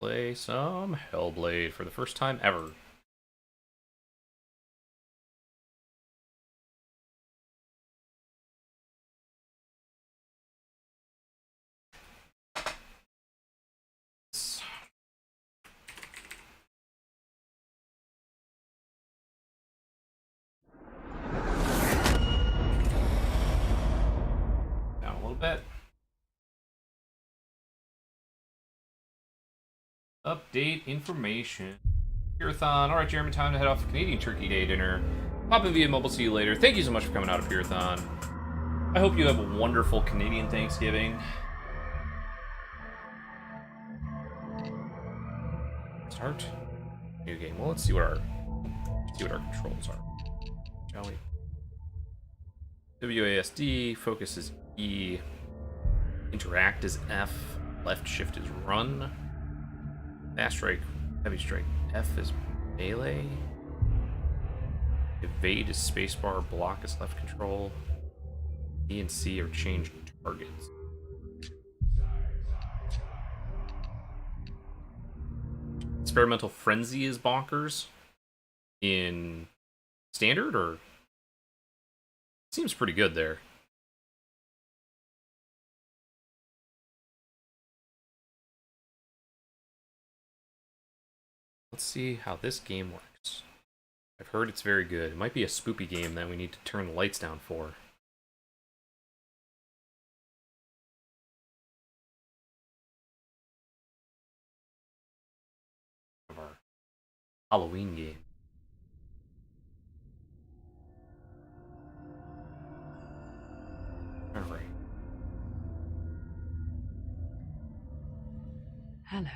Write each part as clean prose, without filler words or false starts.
Play some Hellblade for the first time ever. Down a little bit. Update information. Pirathon. Alright, Jeremy, time to head off for Canadian Turkey Day dinner. Pop in via mobile, see you later. Thank you so much for coming out of Pirathon. I hope you have a wonderful Canadian Thanksgiving. Start. New game. Well, let's see what our controls are. Shall we? WASD, focus is E, interact is F, left shift is run, fast strike, heavy strike, F is melee, evade is spacebar, block is left control, E and C are change targets. Experimental frenzy is bonkers in standard, or seems pretty good there. Let's see how this game works. I've heard it's very good. It might be a spoopy game that we need to turn the lights down for. Of our Halloween game. Alright. Hello.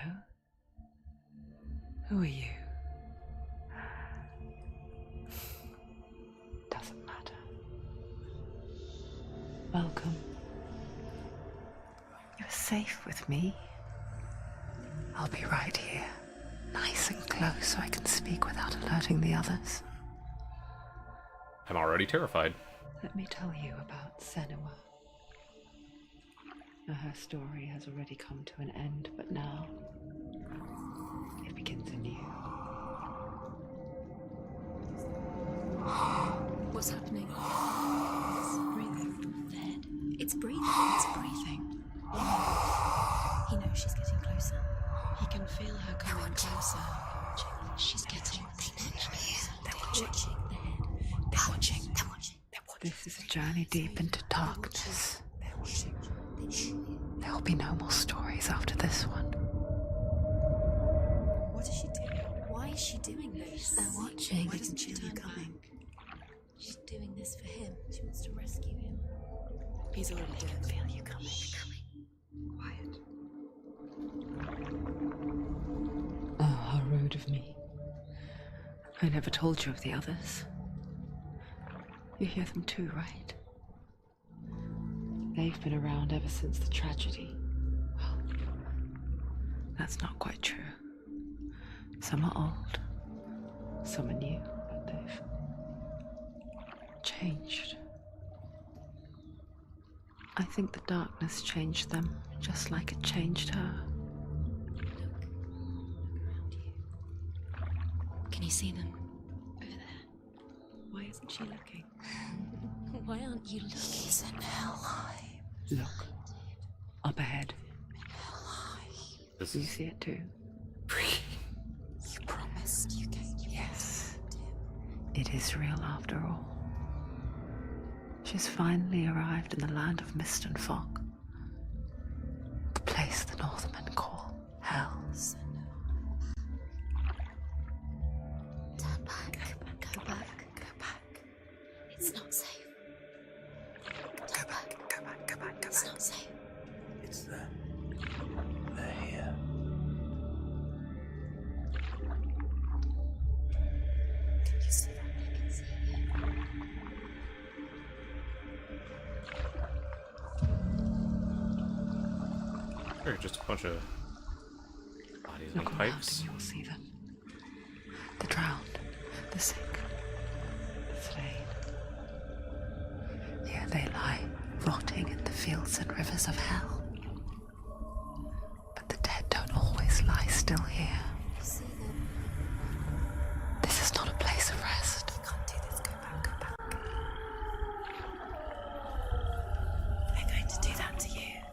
Who are you? Doesn't matter. Welcome. You're safe with me. I'll be right here, nice and close so I can speak without alerting the others. I'm already terrified. Let me tell you about Senua. Her story has already come to an end, but now it begins anew. What's happening? It's breathing. Dead. It's breathing. It's breathing. He knows she's getting closer. He can feel her coming closer. She's getting closer. They're watching. They're watching. They're watching. This is a journey deep into darkness. They're watching. There will be no more stories after this one. What is she doing? Why is she doing this? They're watching. Why doesn't she feel you coming? She's doing this for him. She wants to rescue him. He's already dead. I can feel you coming. Quiet. Oh, how rude of me. I never told you of the others. You hear them too, right? They've been around ever since the tragedy. Well, that's not quite true. Some are old, some are new, but they've changed. I think the darkness changed them, just like it changed her. Can you see them? Over there. Why isn't she looking? Why aren't you looking? He's in Helheim. Look, up ahead. This Do you is see it too? You promised you gave you. Yes. It is real after all. She's finally arrived in the land of mist and fog. The place the Northmen call Hell. Turn back. Go back. Go back. It's not safe. Go back. Go back. Go back. Go It's back. not safe. It's them. They're here. Can you see that? I can see it. They're just a bunch of bodies on Look around pipes. and you'll see them. The drowned, the sick, the slain. Here they lie, rotting in the fields and rivers of hell. But the dead don't always lie still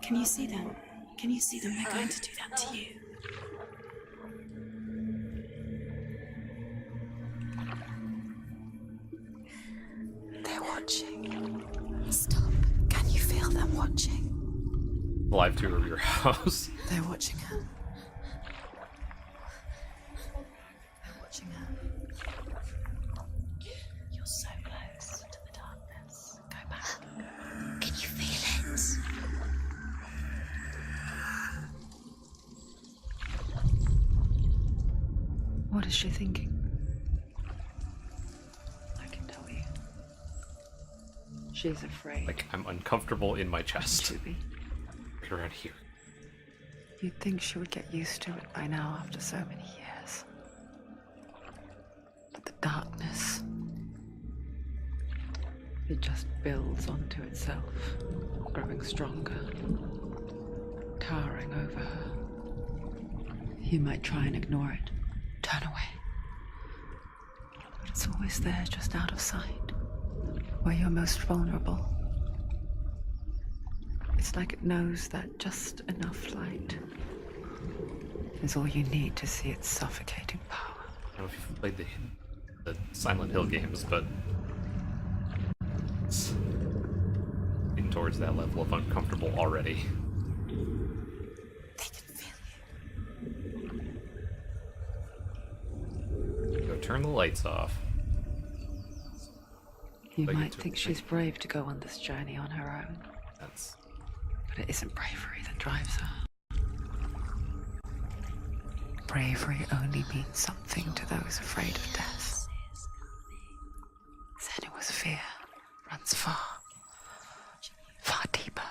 Can you see them? Can you see them? They're going to do that to you. They're watching. Stop. Can you feel them watching? Live tour of your house. They're watching her. They're watching her. You're so close to the darkness. Go back. Can you feel it? What is she thinking? I can tell you. She's afraid. Like, I'm uncomfortable in my chest. To be. Right around here. You'd think she would get used to it by now after so many years. But the darkness, it just builds onto itself, growing stronger, towering over her. You might try and ignore it, turn away. But it's always there, just out of sight, where you're most vulnerable. It's like it knows that just enough light is all you need to see its suffocating power. I don't know if you've played the Silent Hill games, but it's getting towards that level of uncomfortable already. They can feel Go turn the lights off. You Like might it's think she's brave to go on this journey on her own, That's but it isn't bravery that drives her. Bravery only means something to those afraid of death. Senua's fear runs far, far deeper.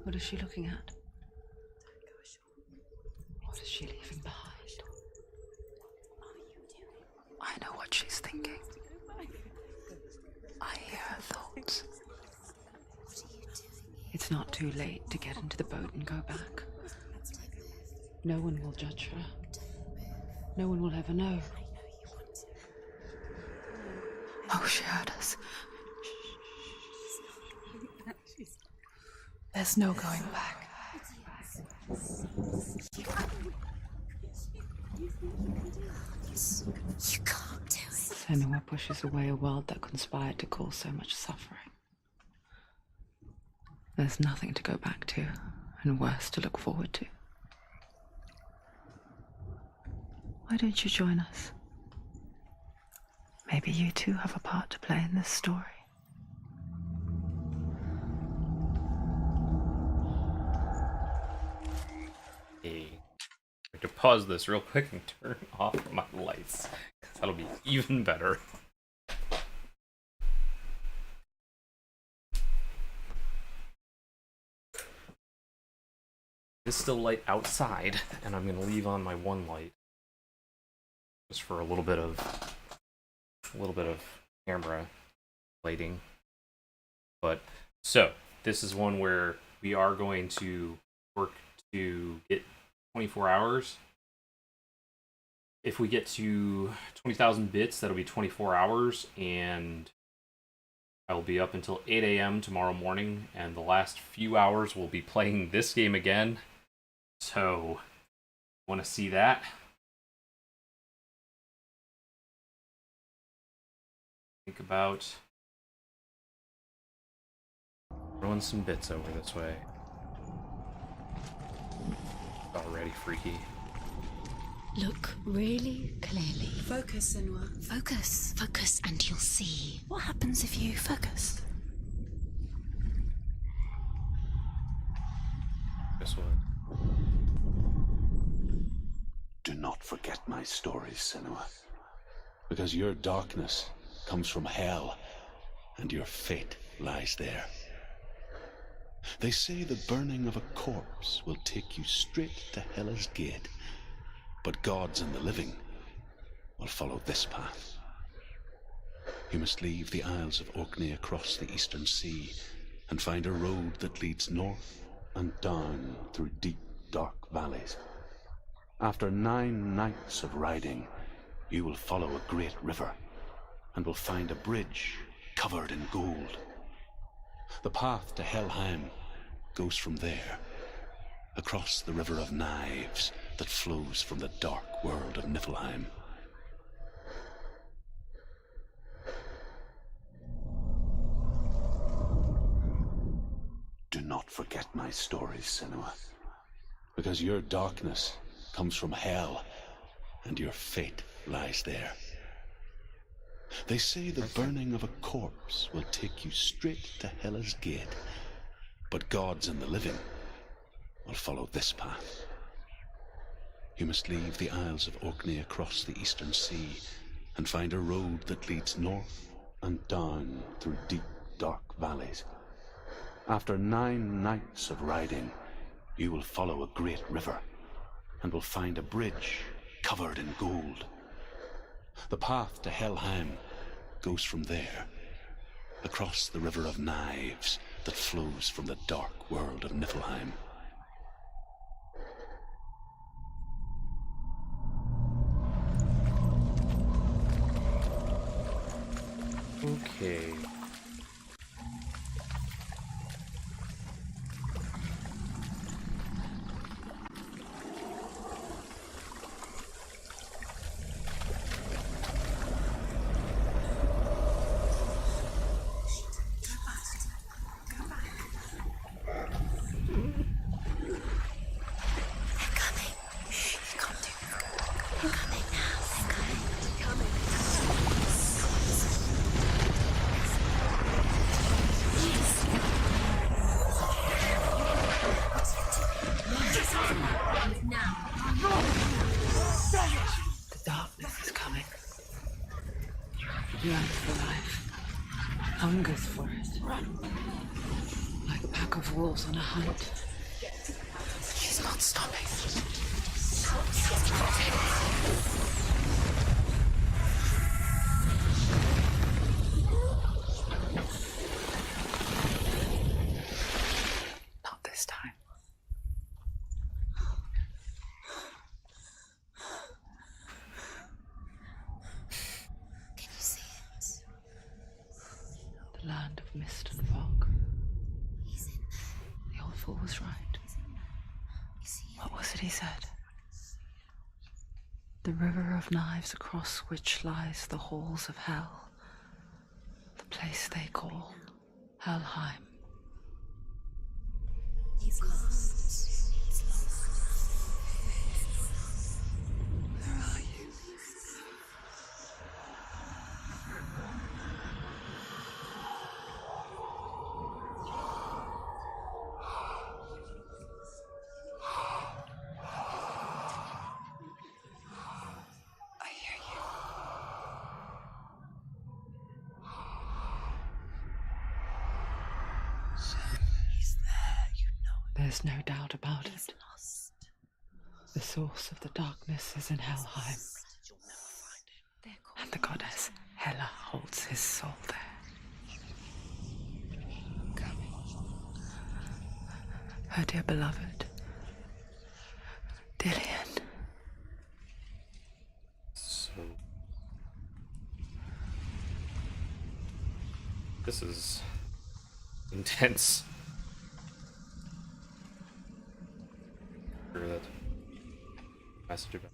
What is she looking at? What is she leaving behind? I know what she's thinking. I hear her thoughts. It's not too late to get into the boat and go back. No one will judge her. No one will ever know. Oh, she heard us. There's no going back. You can't do it. Senua pushes away a world that conspired to cause so much suffering. There's nothing to go back to, and worse to look forward to. Why don't you join us? Maybe you too have a part to play in this story. I have to pause this real quick and turn off my lights, because that'll be even better. It's still light outside, and I'm gonna leave on my one light just for a little bit of camera lighting. But so this is one where we are going to work to get 24 hours. If we get to 20,000 bits, that'll be 24 hours, and I will be up until 8 a.m. tomorrow morning, and the last few hours we'll be playing this game again. So, want to see that? Think about throwing some bits over this way. Already freaky. Look really clearly. Focus, Senua. Focus. Focus and you'll see. What happens if you focus? This one. Do not forget my stories, Senua. Because your darkness comes from hell, and your fate lies there. They say the burning of a corpse will take you straight to Hela's gate, but gods and the living will follow this path. You must leave the Isles of Orkney across the eastern sea and find a road that leads north and down through deep, dark valleys. After 9 nights of riding, you will follow a great river and will find a bridge covered in gold. The path to Helheim goes from there, across the River of Knives that flows from the dark world of Niflheim. Do not forget my stories, Senua, because your darkness comes from hell, and your fate lies there. They say the burning of a corpse will take you straight to Hela's gate, but gods and the living will follow this path. You must leave the Isles of Orkney across the eastern sea and find a road that leads north and down through deep, dark valleys. After 9 nights of riding, you will follow a great river and will find a bridge covered in gold. The path to Helheim goes from there, across the River of Knives that flows from the dark world of Niflheim. Okay. The darkness is coming. Yearns for life. Hungers for it. Like a pack of wolves on a hunt. She's not stopping. Not this time. Can you see it? The land of mist and fog. He's in there. The old fool was right. You see it? What was it he said? The river of knives across which lies the halls of hell. The place they call Helheim. He's lost. He's lost. Where are you? I hear you. So he's there, you know it. There's no doubt about He's it. lost. The source of the darkness is in Helheim, You'll never find him. They're and the goddess Hela holds his soul there. Her dear beloved, Dillian. So this is intense. Hear that message about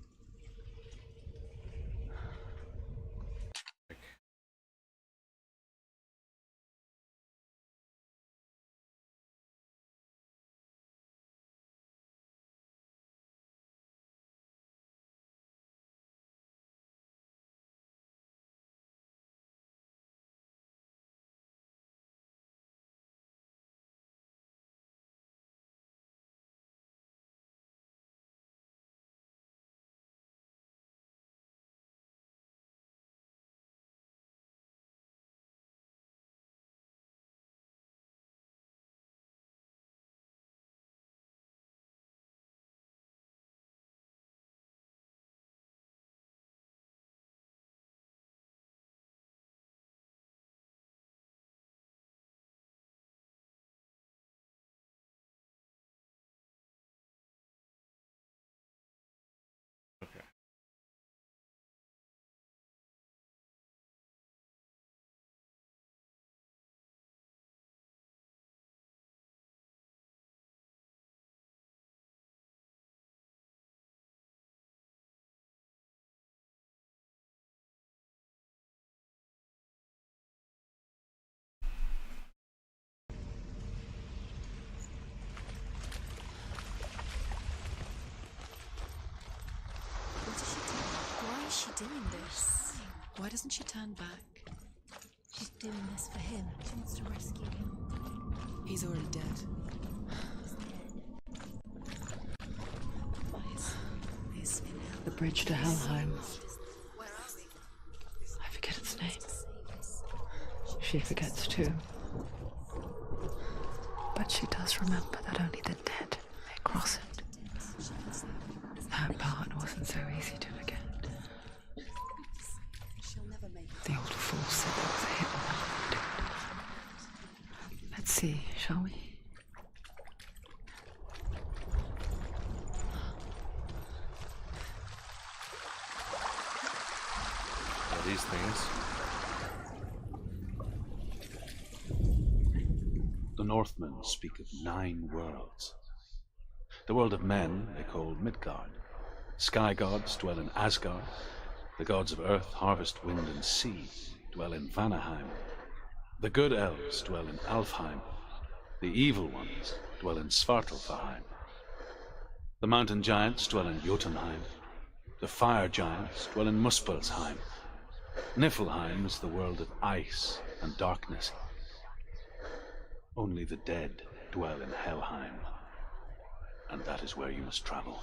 doing this? Why doesn't she turn back? She's doing this for him. She wants to rescue him. He's already dead. The bridge to Helheim. I forget its name. She forgets too. But she does remember that only the dead may cross it. That part wasn't so easy to forget. The old fool said there was a hidden element. Let's see, shall we? These things. The Northmen speak of 9 worlds. The world of men they call Midgard. Sky gods dwell in Asgard. The gods of earth, harvest, wind, and sea dwell in Vanaheim. The good elves dwell in Alfheim. The evil ones dwell in Svartalfheim. The mountain giants dwell in Jotunheim. The fire giants dwell in Muspelheim. Niflheim is the world of ice and darkness. Only the dead dwell in Helheim, and that is where you must travel.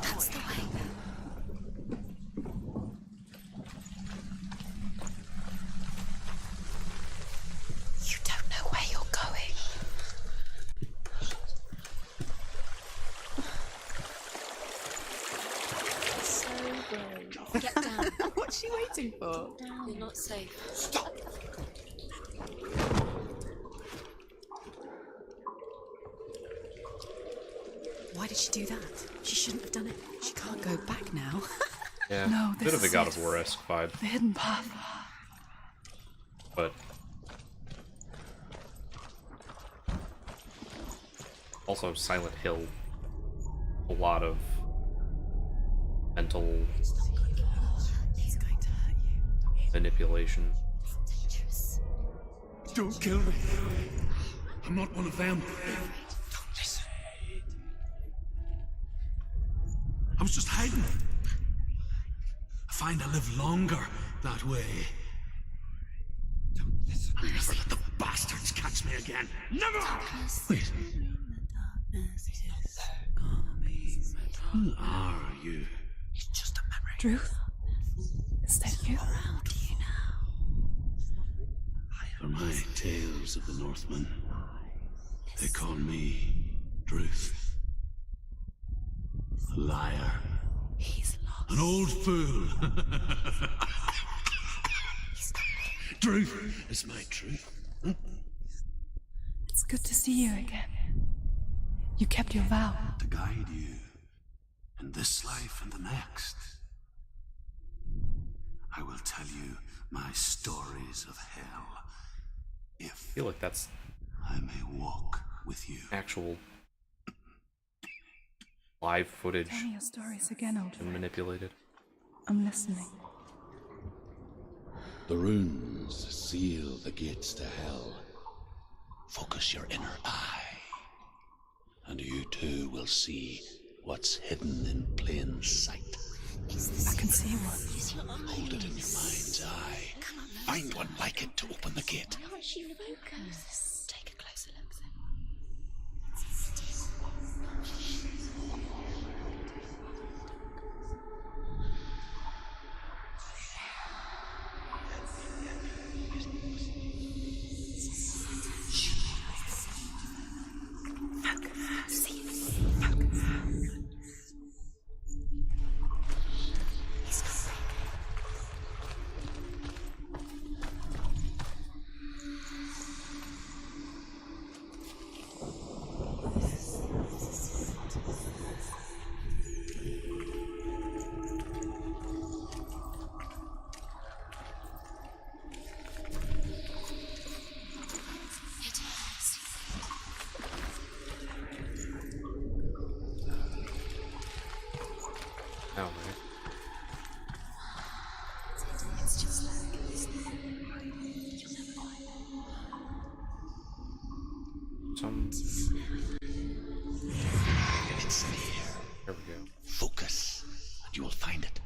That's the way. You don't know where you're going. So brave. Get down. What's she waiting for? You're not safe. Stop! Why did she do that? She shouldn't have done it. She can't go back now. Yeah, No, bit this of a is God it. of War-esque vibe, The hidden path. but also Silent Hill. A lot of mental He's going to hurt you. manipulation. Don't kill me. I'm not one of them. Don't listen. I was just hiding. I find I live longer that way. Don't listen. I'll never let the bastards catch me again. Never! Wait. Who are you? It's just a memory. Druth? Is that you? Around you now. For my tales of the Northmen, they call me Druth. A liar. He's lost. An old fool. Truth is my truth. It's good to see you again. You kept your vow. To guide you in this life and the next. I will tell you my stories of hell, I if feel like that's I may walk with you. actual live footage Tell me your stories again, old and friend. manipulated. I'm listening. The runes seal the gates to hell. Focus your inner eye, and you too will see what's hidden in plain sight. I can see one. Hold it in your mind's eye. Find one like it to open the gate. Can't she focus? Take a closer look then. some. It's near. There we go. Focus, and you will find it.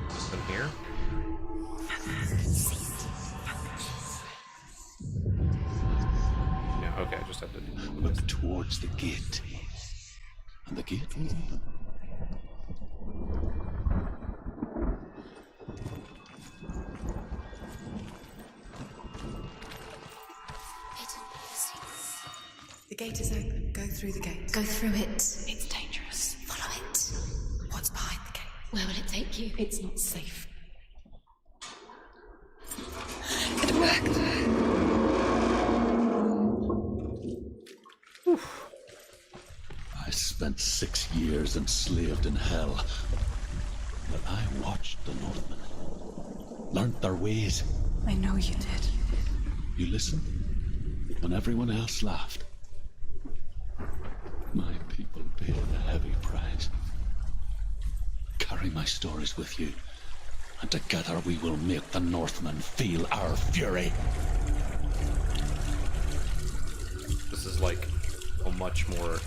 This one here. Yeah. Okay. I just have to do Look towards the gate, and the gate will open. The gate is open. Go through the gate. Go through it. It's dangerous. Follow it. What's behind the gate? Where will it take you? It's not safe. It worked. I spent 6 years enslaved in hell, but I watched the Northmen, learnt their ways. I know you did. You listened when everyone else laughed. My people paid a heavy price. Carry my stories with you, and together we will make the Northmen feel our fury. This is like a much more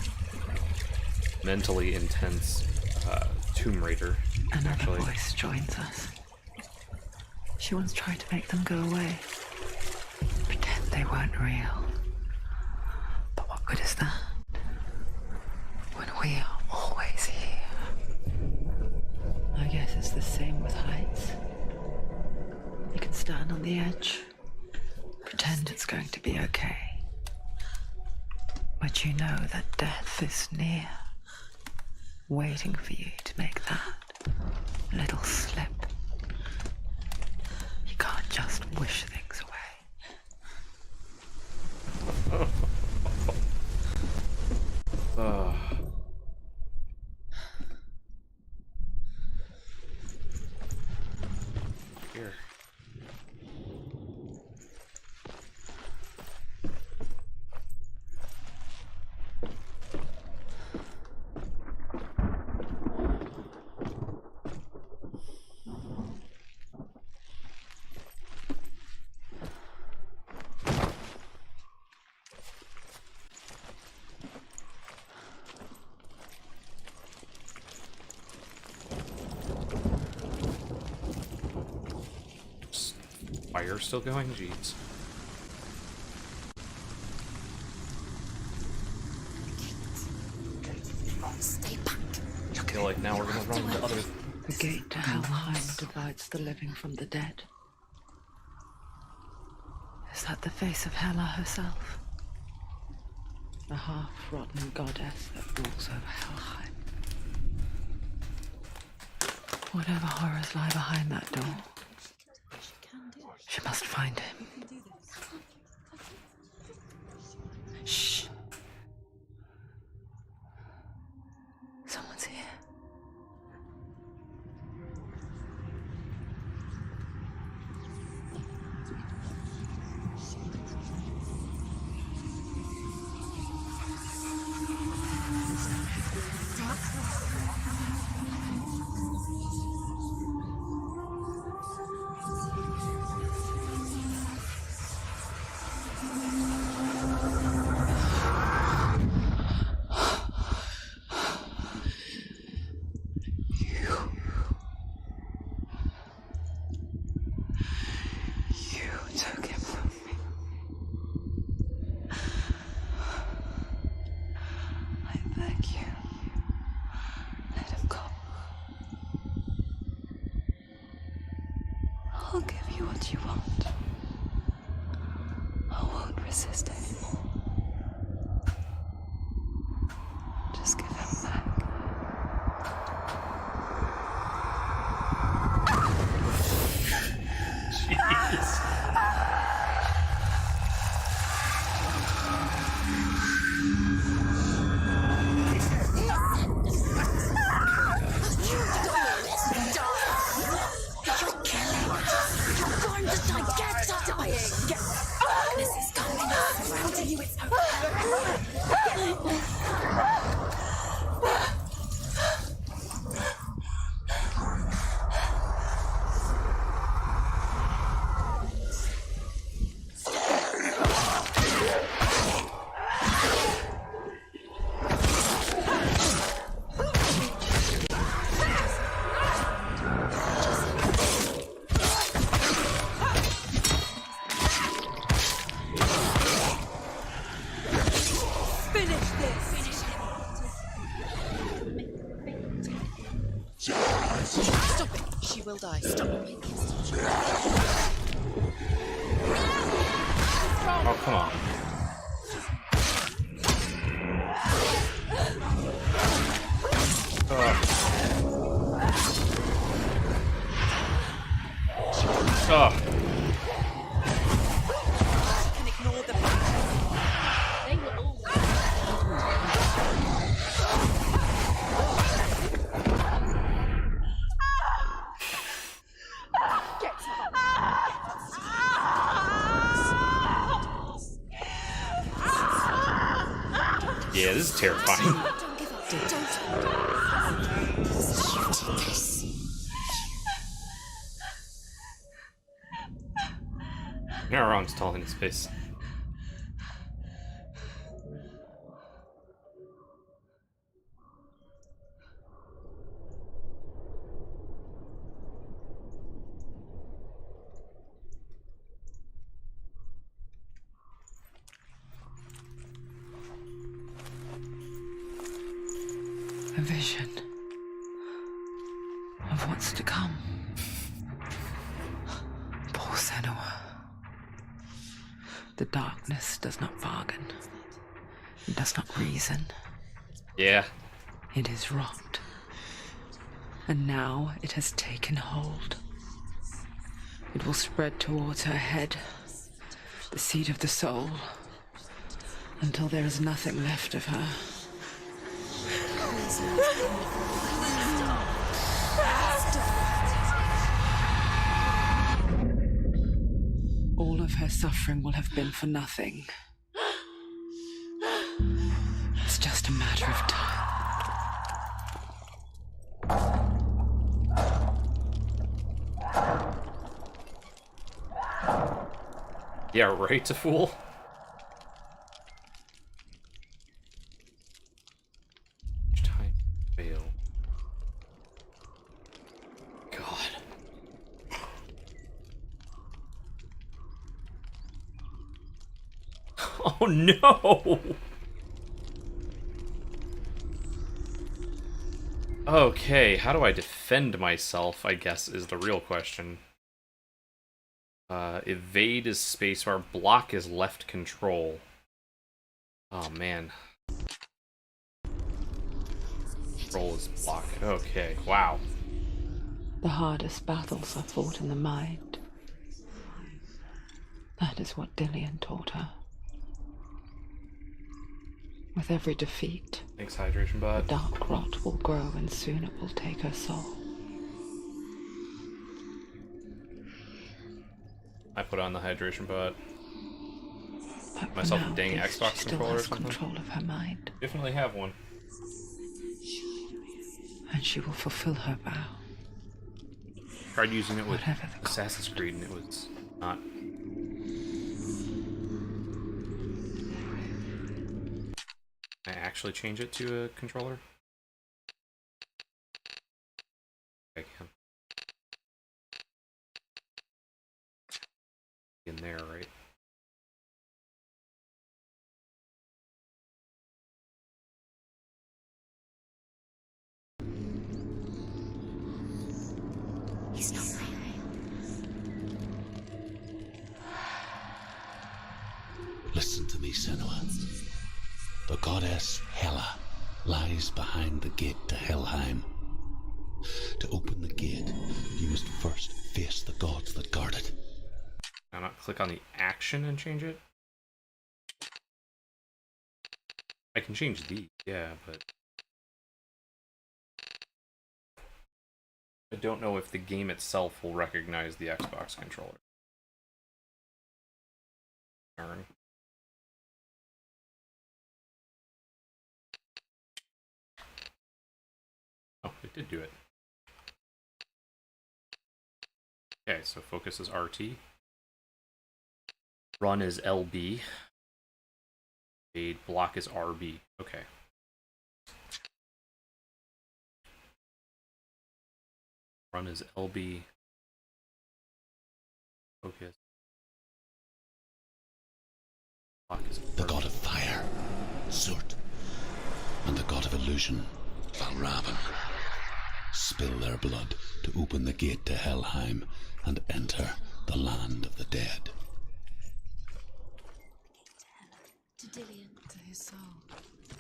mentally intense Tomb Raider. Another Actually, voice joins us. She once tried to make them go away. Pretend they weren't real. But what good is that? When we are always here. I guess it's the same with heights. You can stand on the edge, pretend it's going to be okay. But you know that death is near, waiting for you to make that little slip. You can't just wish things away. Here. Fire still going? Jeez. Stay back. I feel like now we're gonna run into other. The gate to Helheim divides the living from the dead. Is that the face of Hela herself? A half-rotten goddess that rules over Helheim. Whatever horrors lie behind that door, she must find him. Shh. Someone's here. You took him from me. I beg you, let him go. I'll give you what you want. I won't resist anymore. Just give him back. Jeez. This is coming surrounding you. It's over. will die. Stop. Oh, come on. Oh. Can ignore the They were all Yeah, this is terrifying. Don't give up. Don't. Neuron's tall in his face. A vision of what's to come. Poor Senua. The darkness does not bargain. It does not reason. Yeah. It is rot. And now it has taken hold. It will spread towards her head, the seat of the soul, until there is nothing left of her. All of her suffering will have been for nothing. It's just a matter of time. Yeah, right, a fool. Time fail. God. Oh no! Okay, how do I defend myself, I guess, is the real question. Evade is spacebar, block is left control. Oh man. Control is block. Okay, wow. The hardest battles are fought in the mind. That is what Dillian taught her. With every defeat, Thanks, hydration bot. dark rot will grow and soon it will take her soul. I put on the hydration bot. But for Myself a now, dang at least Xbox she still controller or has something? control of her mind, Definitely have one. and she will fulfill her vow. Tried using it with Whatever the Assassin's Creed and it was not. Can I actually change it to a controller? I can. In there, right? He's not real. Listen to me, Senua. The goddess Hela lies behind the gate to Helheim. To open the gate, you must first face the gods that guard it. Can I not click on the action and change it? I can change these, yeah, but I don't know if the game itself will recognize the Xbox controller. Darn. Oh, it did do it. Okay, so focus is RT. Run is LB. Evade block is RB. Okay. Run is LB. Focus. Block is The god of fire, Surt, and the god of illusion, Valravan. spill their blood to open the gate to Helheim and enter the land of the dead. To Dillian. To his soul.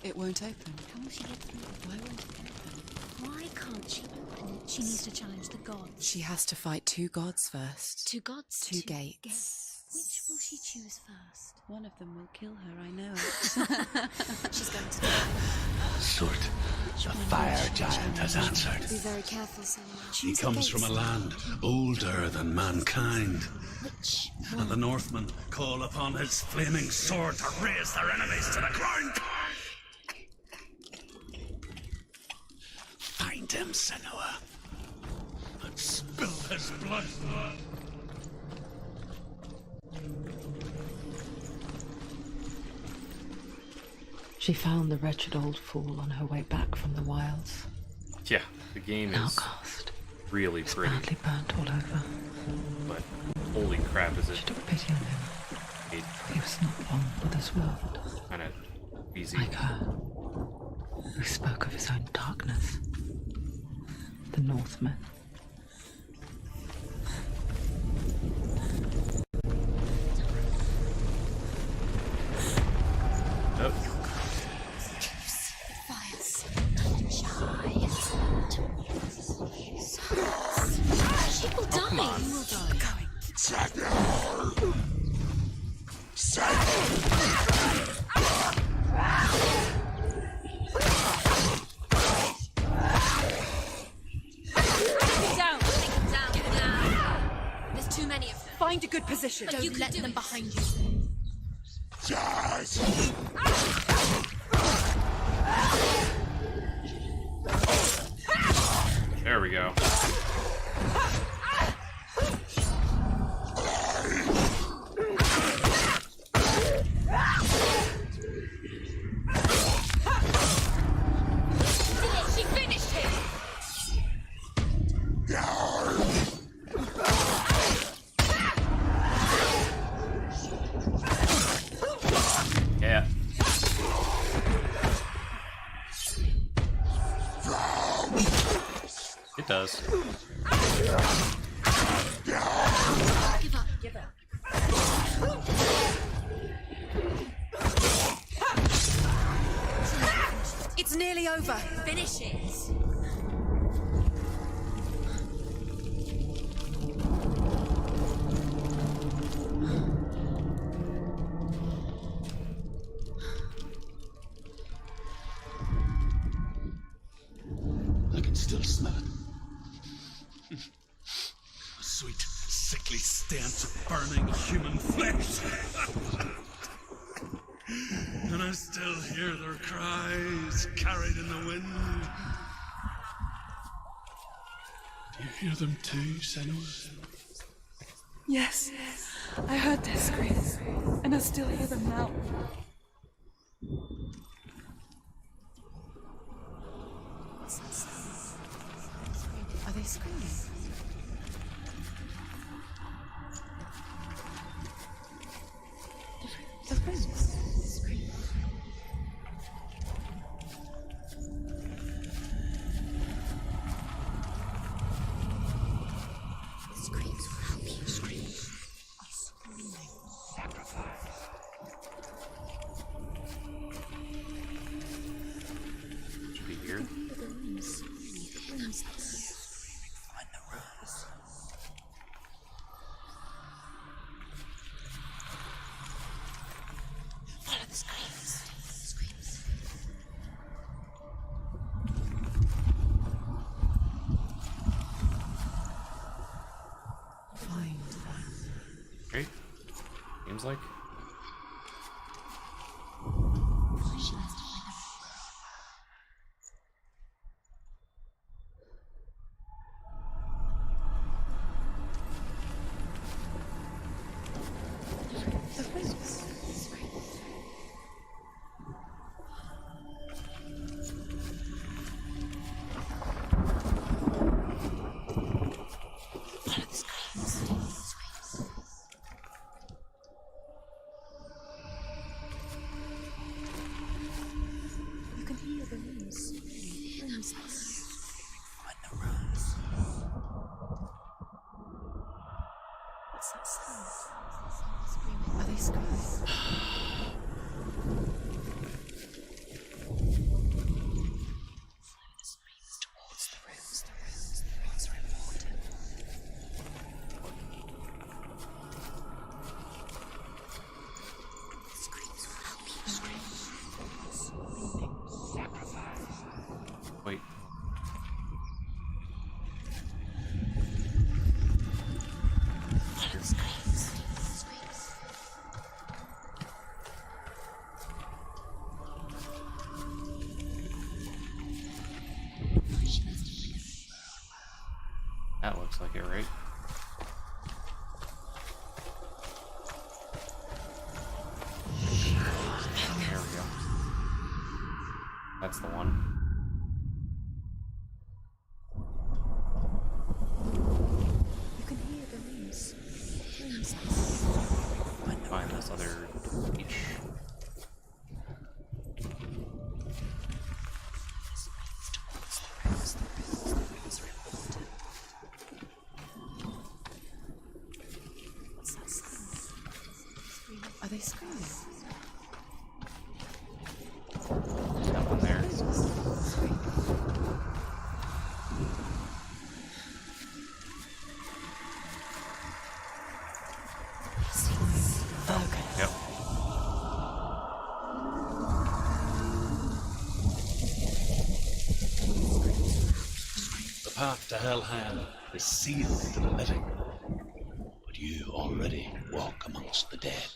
It won't open. How will she get through? Why won't it open? Why can't she open it? She needs to challenge the gods. She has to fight 2 gods first. 2 gods? 2 gates. Which will she choose first? One of them will kill her, I know it. She's going to die. Surt, the fire giant has answered. Be very careful, Senua. He comes from a land older than mankind. Which? And the Northmen call upon his flaming sword to raze their enemies to the ground. Find him, Senua, and spill his blood. She found the wretched old fool on her way back from the wilds. Yeah, the game is Outcast. really pretty, Badly burnt all over. but holy crap, is it She took pity on him. He was not long for this world. kind of easy. Like her. Who spoke of his own darkness. The Northmen. Oh, Fires. She will die. come on. You will die. Down. Take them down. Get them down. There's too many of them. Find a good position. Don't let them behind you. There we go. She finished him. Yeah. It does. Give up. Give up. It's nearly over. Finish it. I can still smell it. A sweet, sickly stench of burning human flesh. And I still hear their cries carried in the wind. Do you hear them too, Senua? Yes, I heard their screams, and I still hear them now. Are they screaming? The friends. Screams will help you. Should be here. Follow the screams. Screams. Find Great. Seems like. She has to find them. the friends. Follow the screams. Screams. looks like it, right? There we go. That's the one. You can hear the leaves. Find this other beach. What's that sound? Are they screaming? Nothing there. Yep. The path to Hellhand is sealed to the living, but you already walk amongst the dead.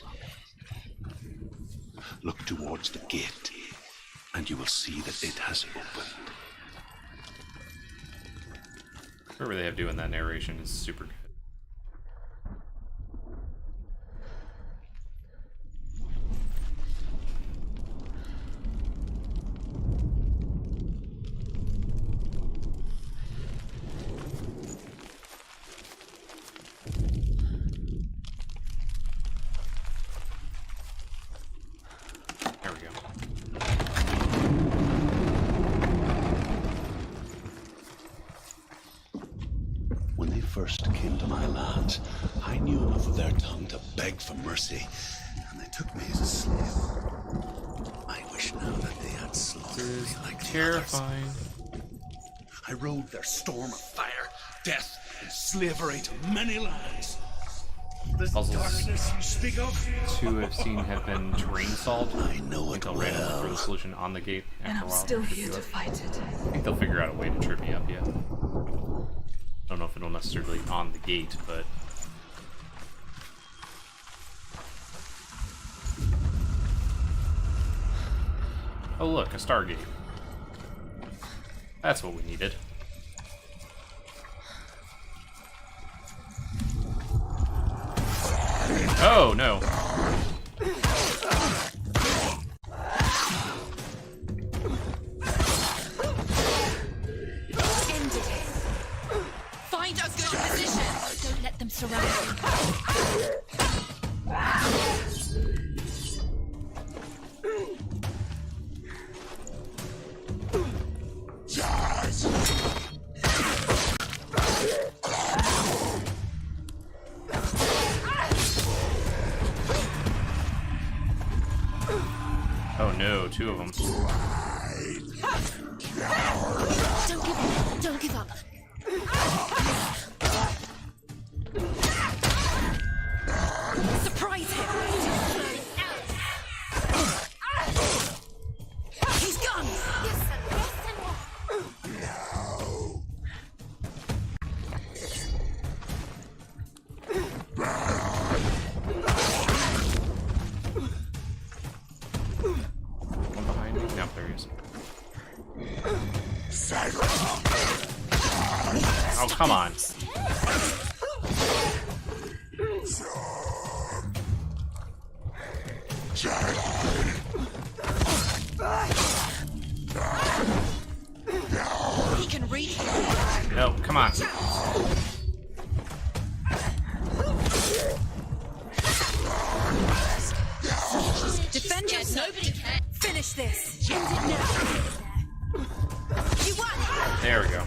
Look towards the gate, and you will see that it has opened. Whatever they have doing that narration is super good. There we go. When they first came to my lands, I knew enough of their tongue to beg for mercy, and they took me as a slave. I wish now that they had slaughtered me like the others. Terrifying. I rode their storm of fire, death, and slavery to many lands. This Puzzles. darkness you speak of, Two I've seen have been terrain solved. I know I think it I'll randomly throw the well. solution on the gate And after I'm a while. still Should here do to it. fight it. I think they'll figure out a way to trip me up yet. I don't know if it'll necessarily be on the gate, but... Oh look, a Stargate. That's what we needed. Oh, no. Ended it. Find a good position. Don't let them surround you. Oh no, two of them. Don't give up. Don't give up. Surprise him. He's gone. One behind me. No, there he is. Oh, come on. He can reach. No, come on. Defend yourself. Nobody can. Finish this. End it now. You won. There we go.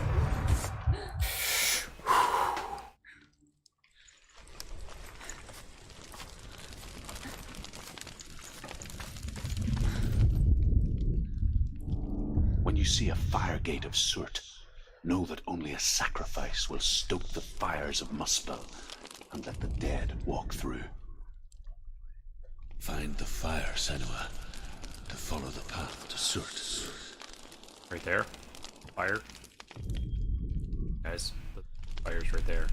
When you see a fire gate of Surt, know that only a sacrifice will stoke the fires of Muspel and let the dead walk through. Find the fire, Senua, to follow the path to Surt. Right there. Fire. Guys, the fire's right there.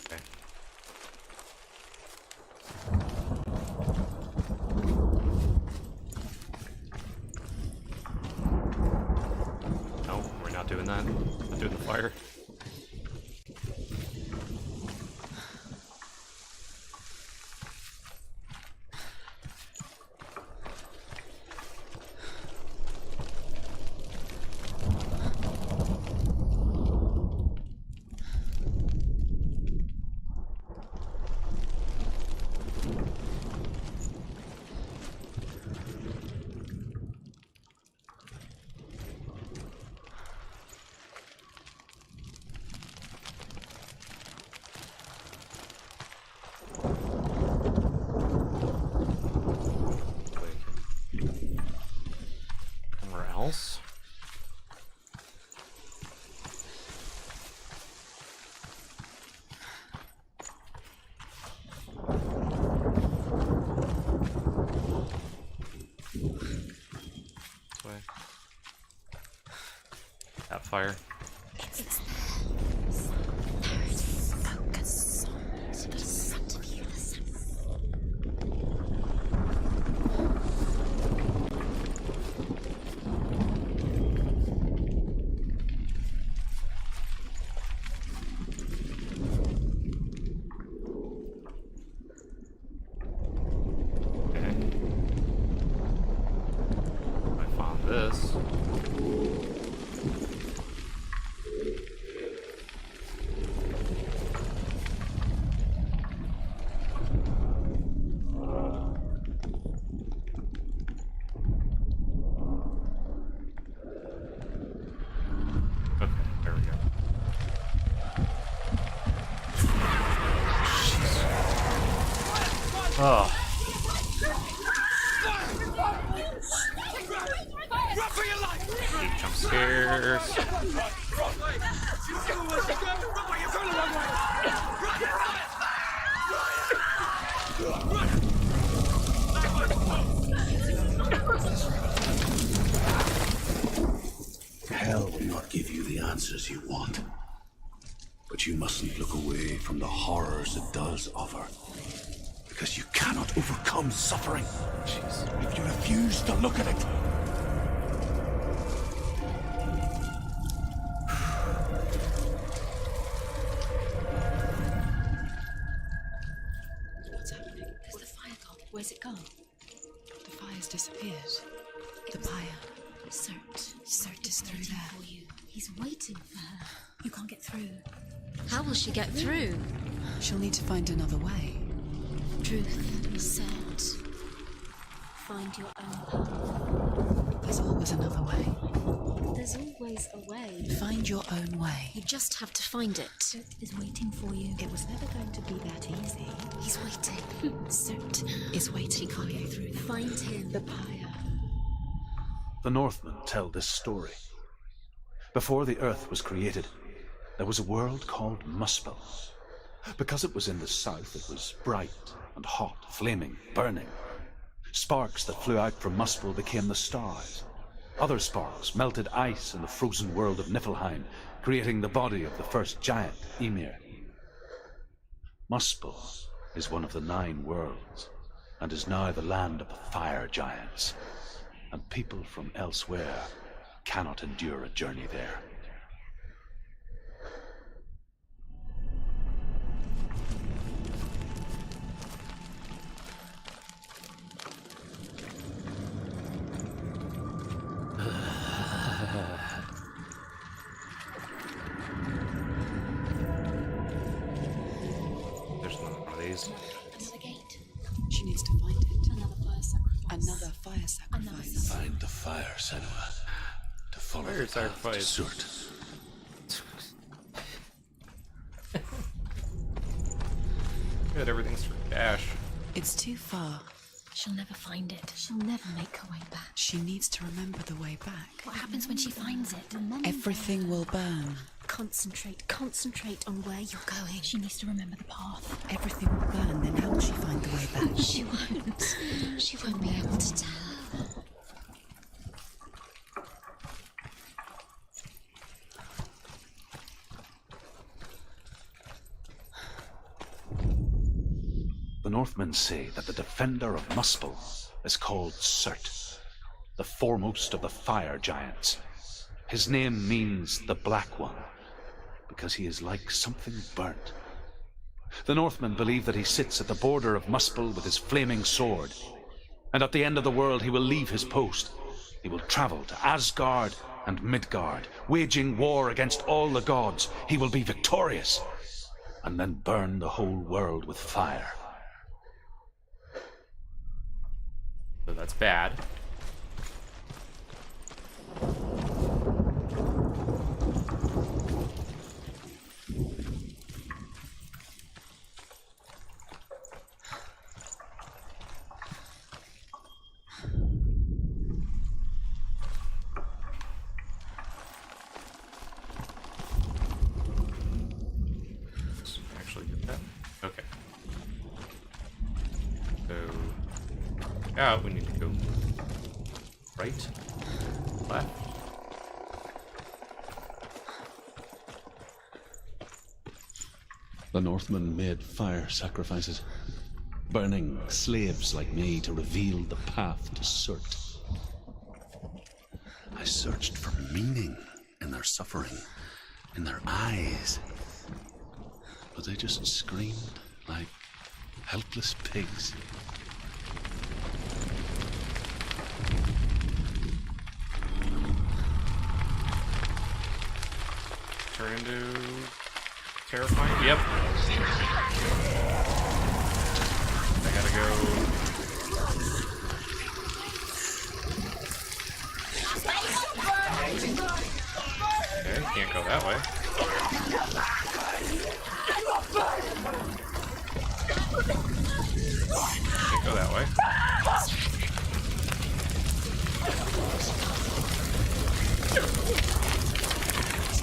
Okay. No, we're not doing that. Doing the fire. Somewhere else? This way. That fire. It's there. Focus on the front of you. Okay. I found this. Okay, there we go. Oh. Jump scares. Hell will not give you the answers you want. But you mustn't look away from the horrors it does offer. Because you cannot overcome suffering if you refuse to look at it. What's happening? There's the fire gone. Where's it gone? The fire's disappeared. The pyre. Cert is through there. For you. He's waiting for her. You can't get through. How will she get through? She'll need to find another way. Truth, Cert. Find your own path. There's always another way. There's always a way. Find your own way. You just have to find it. Cert is waiting for you. It was never going to be that easy. He's waiting. Cert Is waiting for you. through. Find him. The pyre. The Northmen tell this story. Before the earth was created, there was a world called Muspel. Because it was in the south, it was bright and hot, flaming, burning. Sparks that flew out from Muspel became the stars. Other sparks melted ice in the frozen world of Niflheim, creating the body of the first giant, Ymir. Muspel is one of the 9 worlds, and is now the land of the fire giants. And people from elsewhere cannot endure a journey there. There's another one of these. Another gate. She needs to find it. Another fire sacrifice. Another fire sacrifice. Find the fire, Senua. To follow Fire the path to sacrifice. Surt. Good, everything's for dash. It's too far. She'll never find it. She'll never make her way back. She needs to remember the way back. What happens when she finds it? Everything will burn. Concentrate on where you're going. She needs to remember the path. Everything will burn, then how will she find the way back? She won't. She won't be able to tell. The Northmen say that the defender of Muspel is called Surt, the foremost of the fire giants. His name means the Black One, because he is like something burnt. The Northmen believe that he sits at the border of Muspel with his flaming sword, and at the end of the world he will leave his post. He will travel to Asgard and Midgard, waging war against all the gods. He will be victorious, and then burn the whole world with fire. So that's bad. Actually get that. Okay. So out, we need to go right, left. The Northmen made fire sacrifices, burning slaves like me to reveal the path to Surt. I searched for meaning in their suffering, in their eyes, but they just screamed like helpless pigs. Turn into terrifying. Yep. I gotta go. Okay, can't go that way. Can't go that way.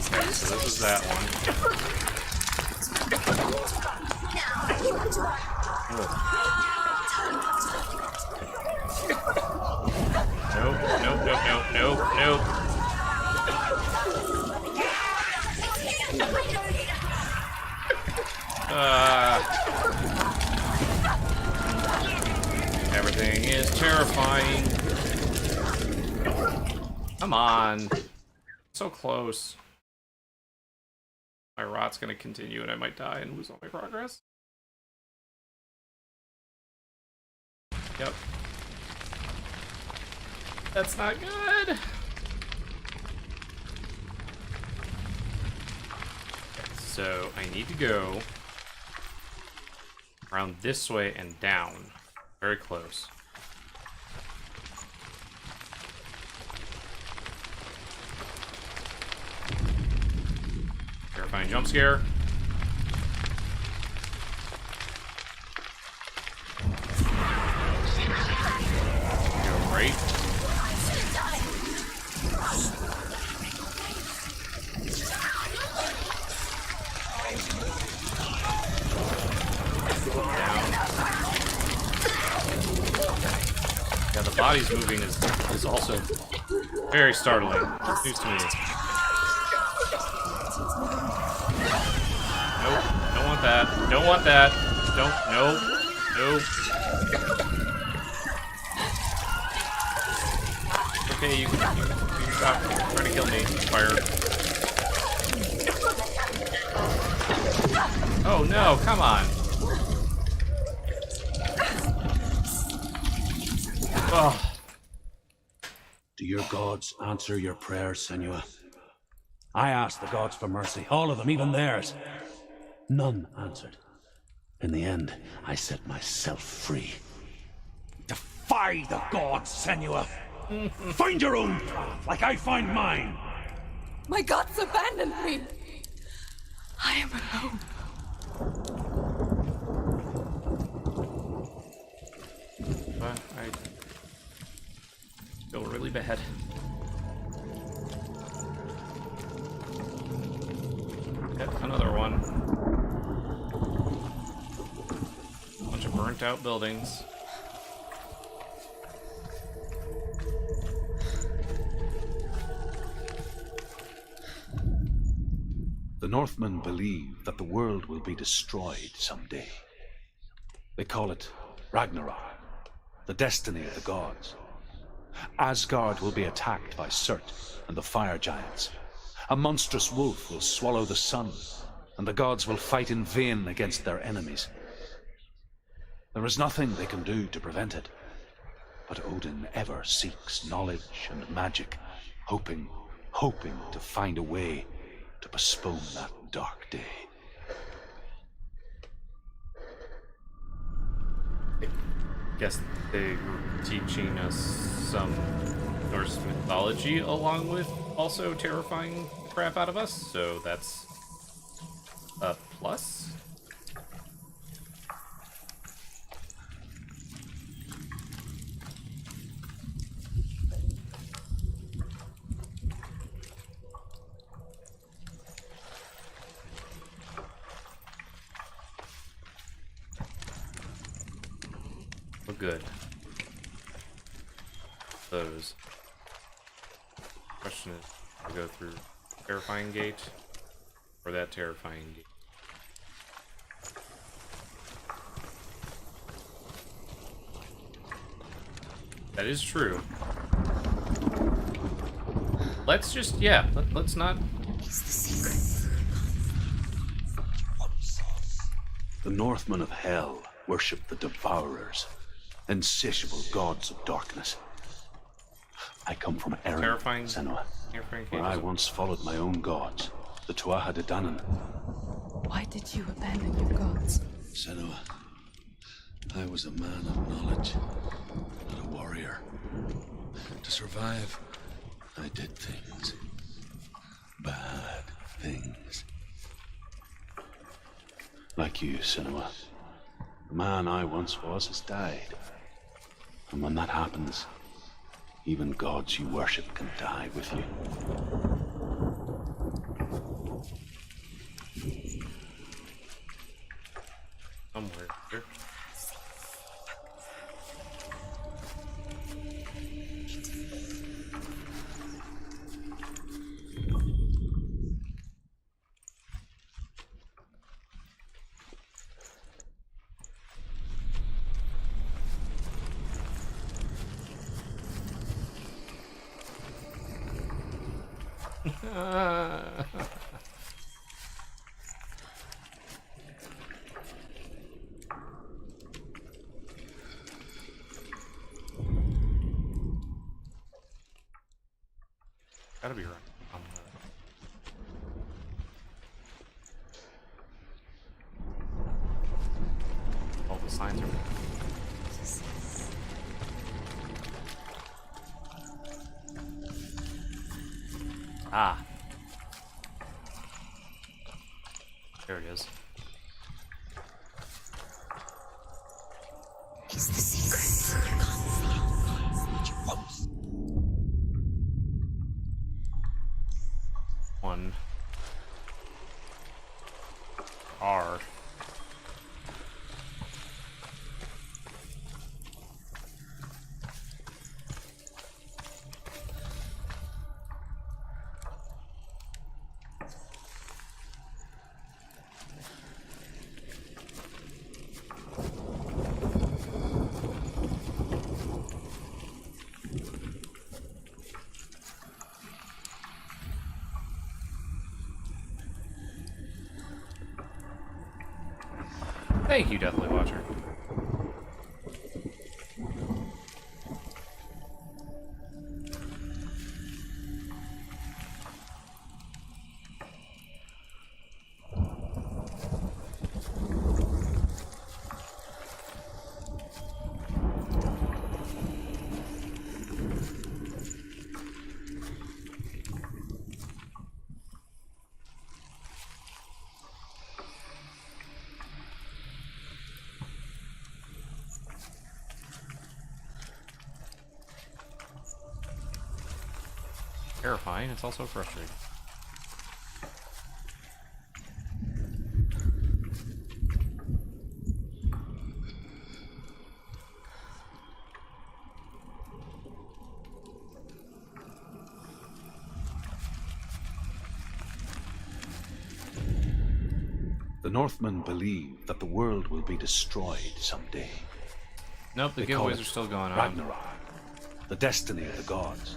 Okay, so this is that one. Nope, nope, nope, nope, nope, nope. Everything is terrifying. Come on. So close. My rot's gonna continue and I might die and lose all my progress. Yep. That's not good. Okay, so I need to go around this way and down. Very close. Terrifying jump scare. Go right. Down. Yeah, the body's moving is also very startling. News to me. Nope, don't want that. Don't want that. Don't, nope, nope. Okay, you can stop trying to kill me, fire. Oh no, come on. Oh. Do your gods answer your prayers, Senua? I asked the gods for mercy, all of them, even theirs. None answered. In the end, I set myself free. Defy the gods, Senua! Find your own path, like I find mine! My gods abandoned me. I am alone. I feel really bad. Yep, another one. Bunch of burnt out buildings. The Northmen believe that the world will be destroyed someday. They call it Ragnarok, the destiny of the gods. Asgard will be attacked by Surt and the fire giants. A monstrous wolf will swallow the sun, and the gods will fight in vain against their enemies. There is nothing they can do to prevent it, but Odin ever seeks knowledge and magic, hoping to find a way to postpone that dark day. I guess they were teaching us some Norse mythology along with also terrifying the crap out of us, so that's a plus. We're good. Those. Question is, I'll go through terrifying gate or that terrifying gate. That is true. Let's just, yeah, let's not. It's the secret. The Northmen of Hell worship the Devourers, insatiable gods of darkness. I come from Erin, Terrifying. Senua, Terrifying where I once followed my own gods, the Tuatha De Danann. Why did you abandon your gods? Senua, I was a man of knowledge, not a warrior. To survive, I did things. Bad things. Like you, Senua. The man I once was has died. And when that happens, even gods you worship can die with you. Somewhere here. Gotta be right. All the signs are. Ah. There it is. It's the secret. You can't see it, but you won't. One. R. Thank you, Deathly Watcher. Terrifying, it's also frustrating. The Northmen believe that the world will be destroyed someday. Nope, the They call giveaways it are still going on. Ragnarok. the destiny of the gods.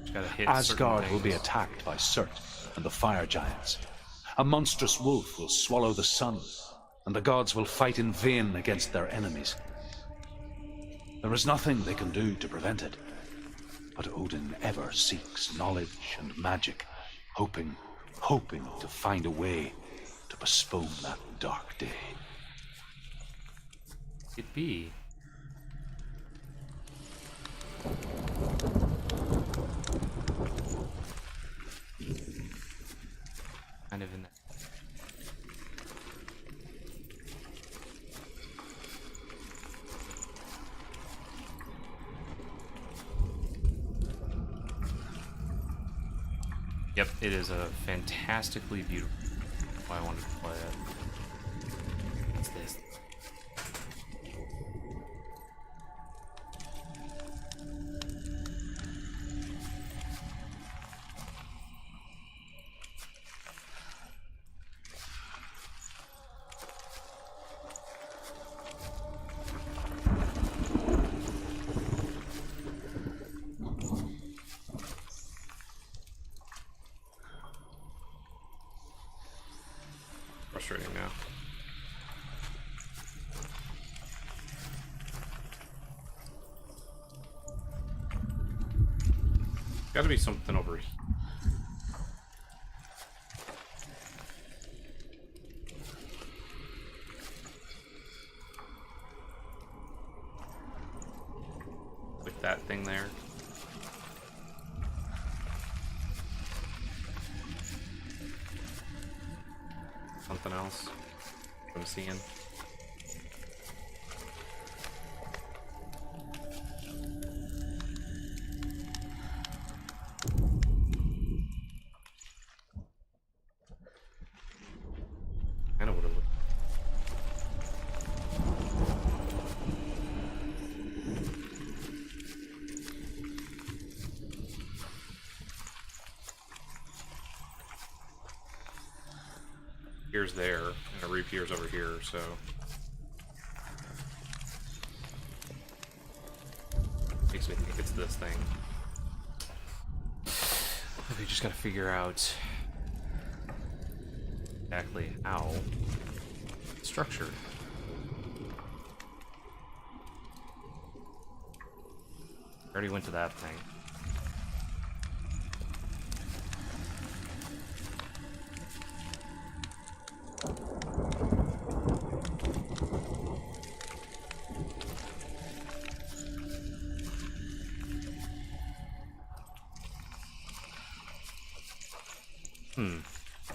Just gotta hit Asgard certain will be things. attacked by Surt and the fire giants. A monstrous wolf will swallow the sun, and the gods will fight in vain against their enemies. There is nothing they can do to prevent it, but Odin ever seeks knowledge and magic, hoping to find a way to postpone that dark day. It be. Kind of in that. Yep, it is a fantastically beautiful. That's why I wanted to play it. What's this? Frustrating now. Gotta be something over here. With that thing there. Something else I'm seeing. I know what it looks. Appears there, and it reappears over here, so... Makes me think it's this thing. We just gotta figure out exactly how it's structured. I already went to that thing.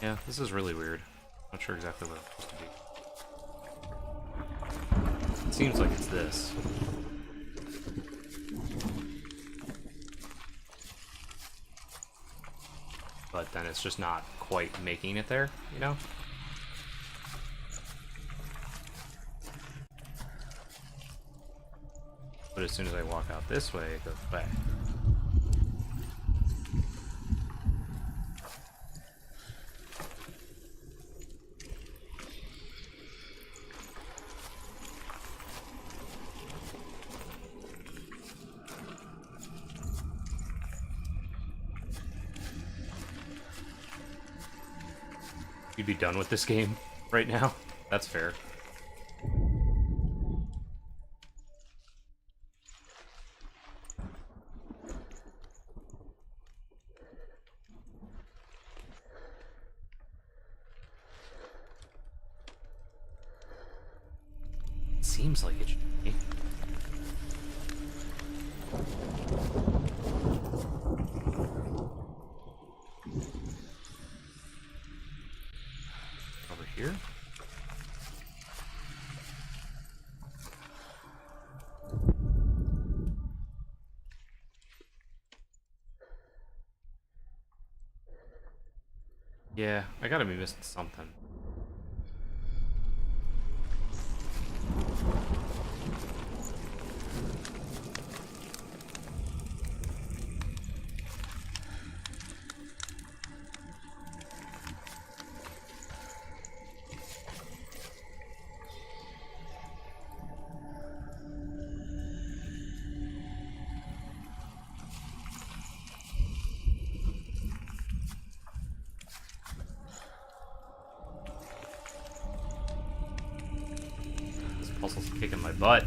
Yeah, this is really weird. Not sure exactly what it's supposed to be. It seems like it's this. But then it's just not quite making it there, you know? But as soon as I walk out this way, it goes back. You'd be done with this game right now? That's fair. It seems like it should be. Here? Yeah, I gotta be missing something. muscles kicking my butt.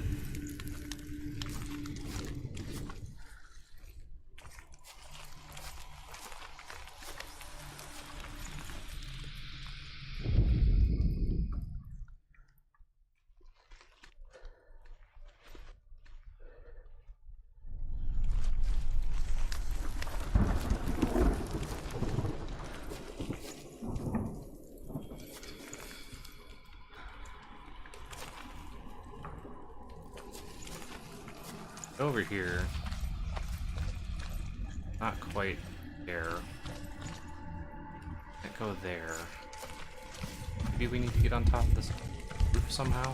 Over here. Not quite there. Can't go there. Maybe we need to get on top of this roof somehow.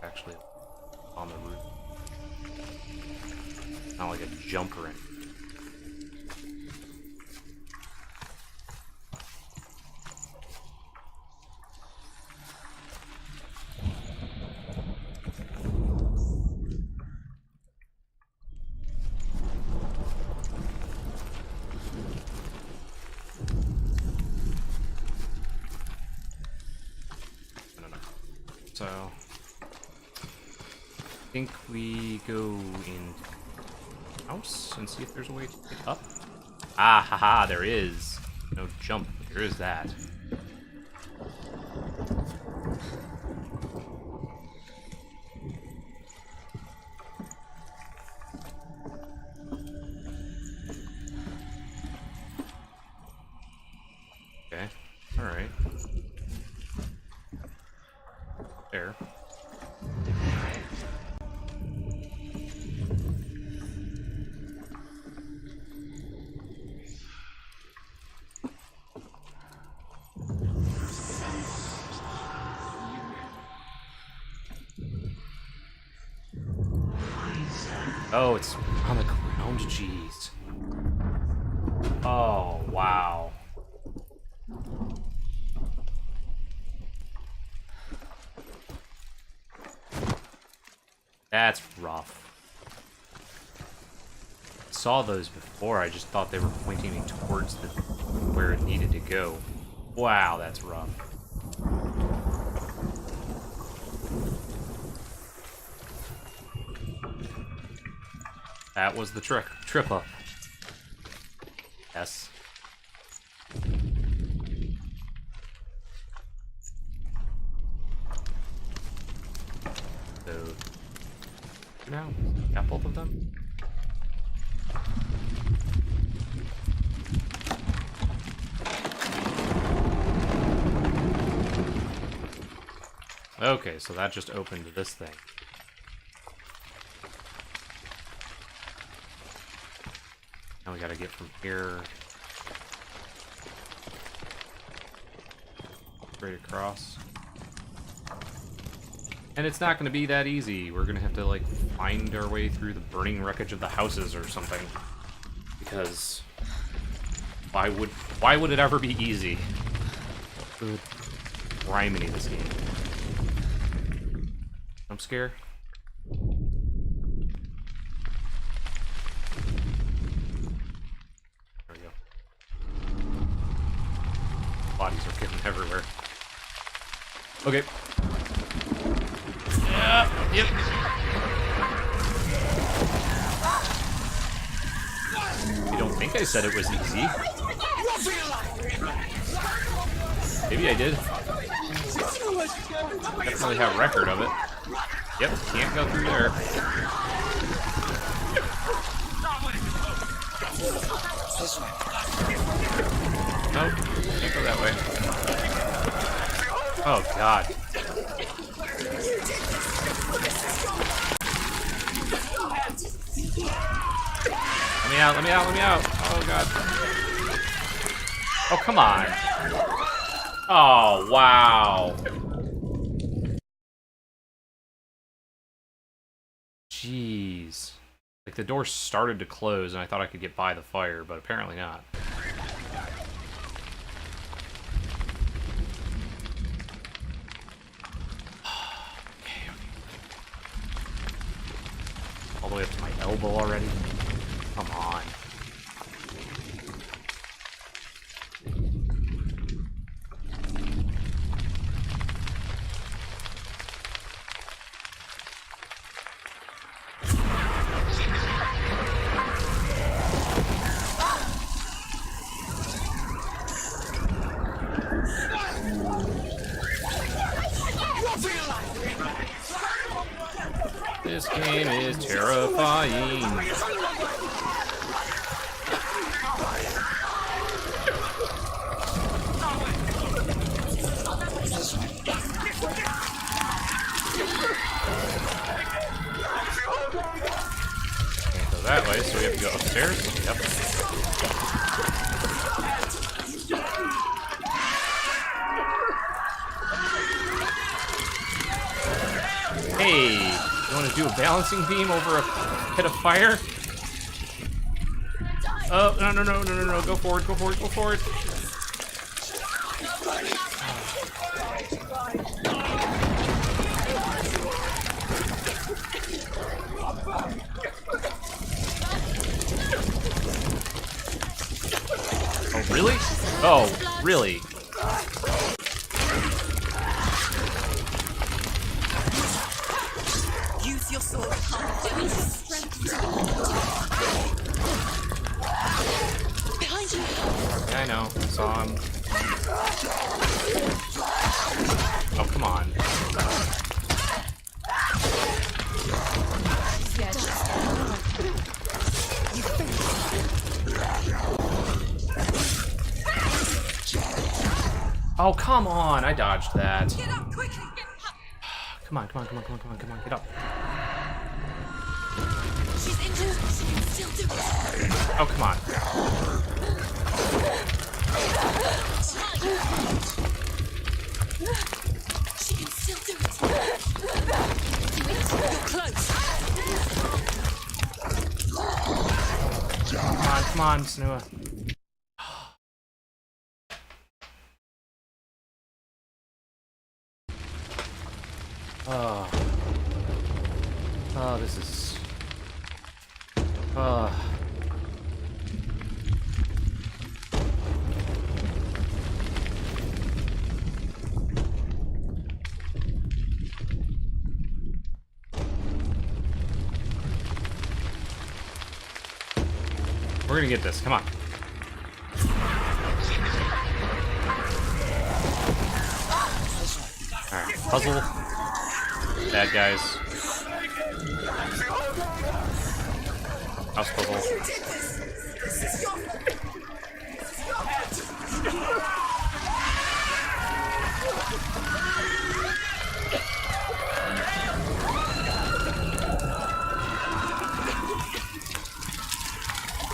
Actually, on the roof. Not like a jump or anything. So, I think we go in house and see if there's a way to get up. Ah, haha, there is. No jump, but there is that. Okay, alright. There. Oh, it's on the ground, jeez. Oh, wow. That's rough. I saw those before, I just thought they were pointing me towards where it needed to go. Wow, that's rough. That was the trip up. Yes. So now, got both of them. Okay, so that just opened this thing. Now we gotta get from here straight across. And it's not gonna be that easy. We're gonna have to, like, find our way through the burning wreckage of the houses or something. Because why would it ever be easy? Good criminy, this game. I'm scared. There we go. Bodies are getting everywhere. Okay. Yeah, yep. You don't think I said it was easy? Maybe I did. Definitely have record of it. Yep, can't go through there. Nope, can't go that way. Oh god. Let me out, let me out, let me out. Oh god. Oh, come on. Oh, wow. Jeez. Like, the door started to close and I thought I could get by the fire, but apparently not. Okay. All the way up to my elbow already. Come on. This game is terrifying. Can't go that way, so we have to go upstairs. Yep. Hey, you want to do a balancing beam over a pit of fire? Oh, no, go forward. Oh, really? Oh, really? Use your sword. Behind you. Yeah, I know. I saw him. Oh, come on. Oh, come on. I dodged that. Get up quickly. Come on, get up. She's injured. She can still do it. Oh, come on. She can still do it. You're close. Come on, Senua. Oh, this is... We're gonna get this, come on. Alright, puzzle. Bad guys. House puzzle.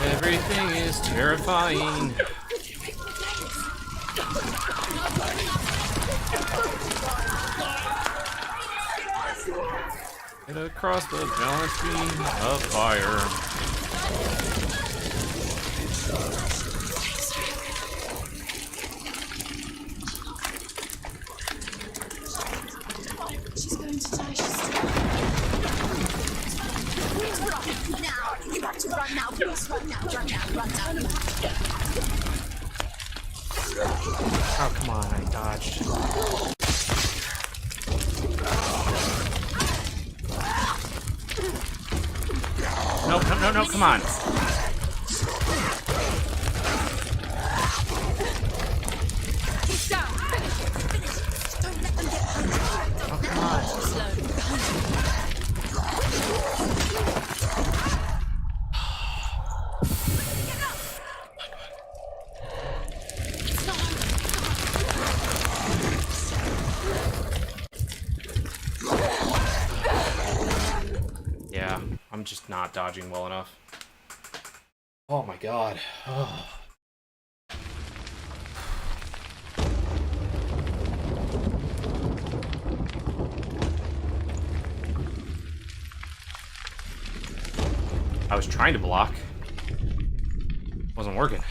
Everything is terrifying. Get across the balance beam of fire. She's going to die. She's still... Now! You have to run now. Please run now. Run now. Oh, come on, I dodged. No, come on. He's down. Don't let them get hurt. Oh, come on. Yeah, I'm just not dodging well enough. Oh my god. Oh. I was trying to block. Wasn't working.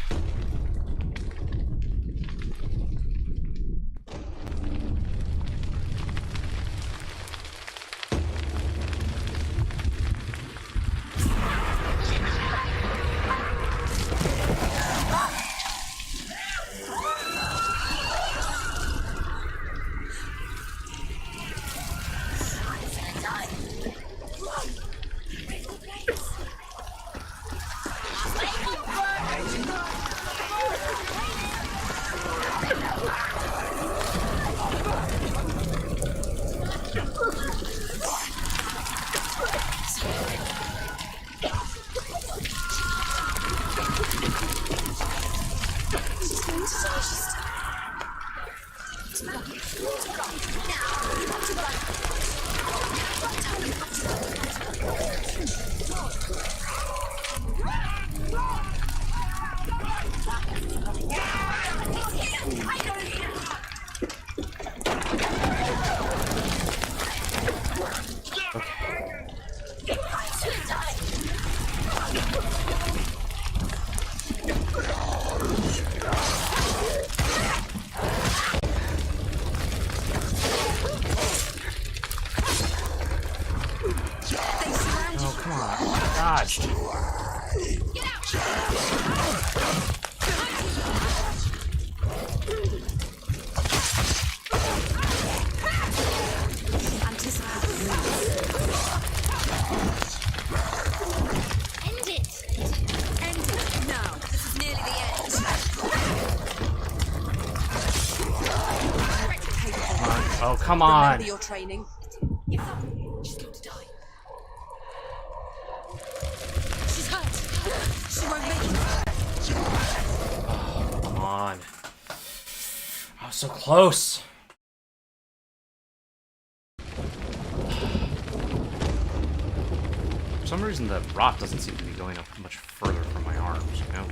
going to die. She's still... Oh, come on. Gosh. End it! End it now! This is nearly the end. Oh, come on. Remember your training. She's going to die. She's hurt. She won't make it. Come on. I was so close. For some reason, the rot doesn't seem to be going up much further from my arms, you know?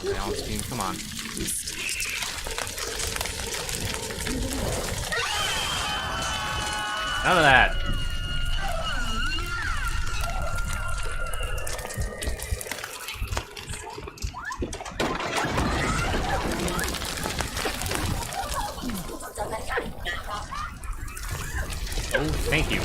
Balance beam, come on. None of that. Oh, thank you.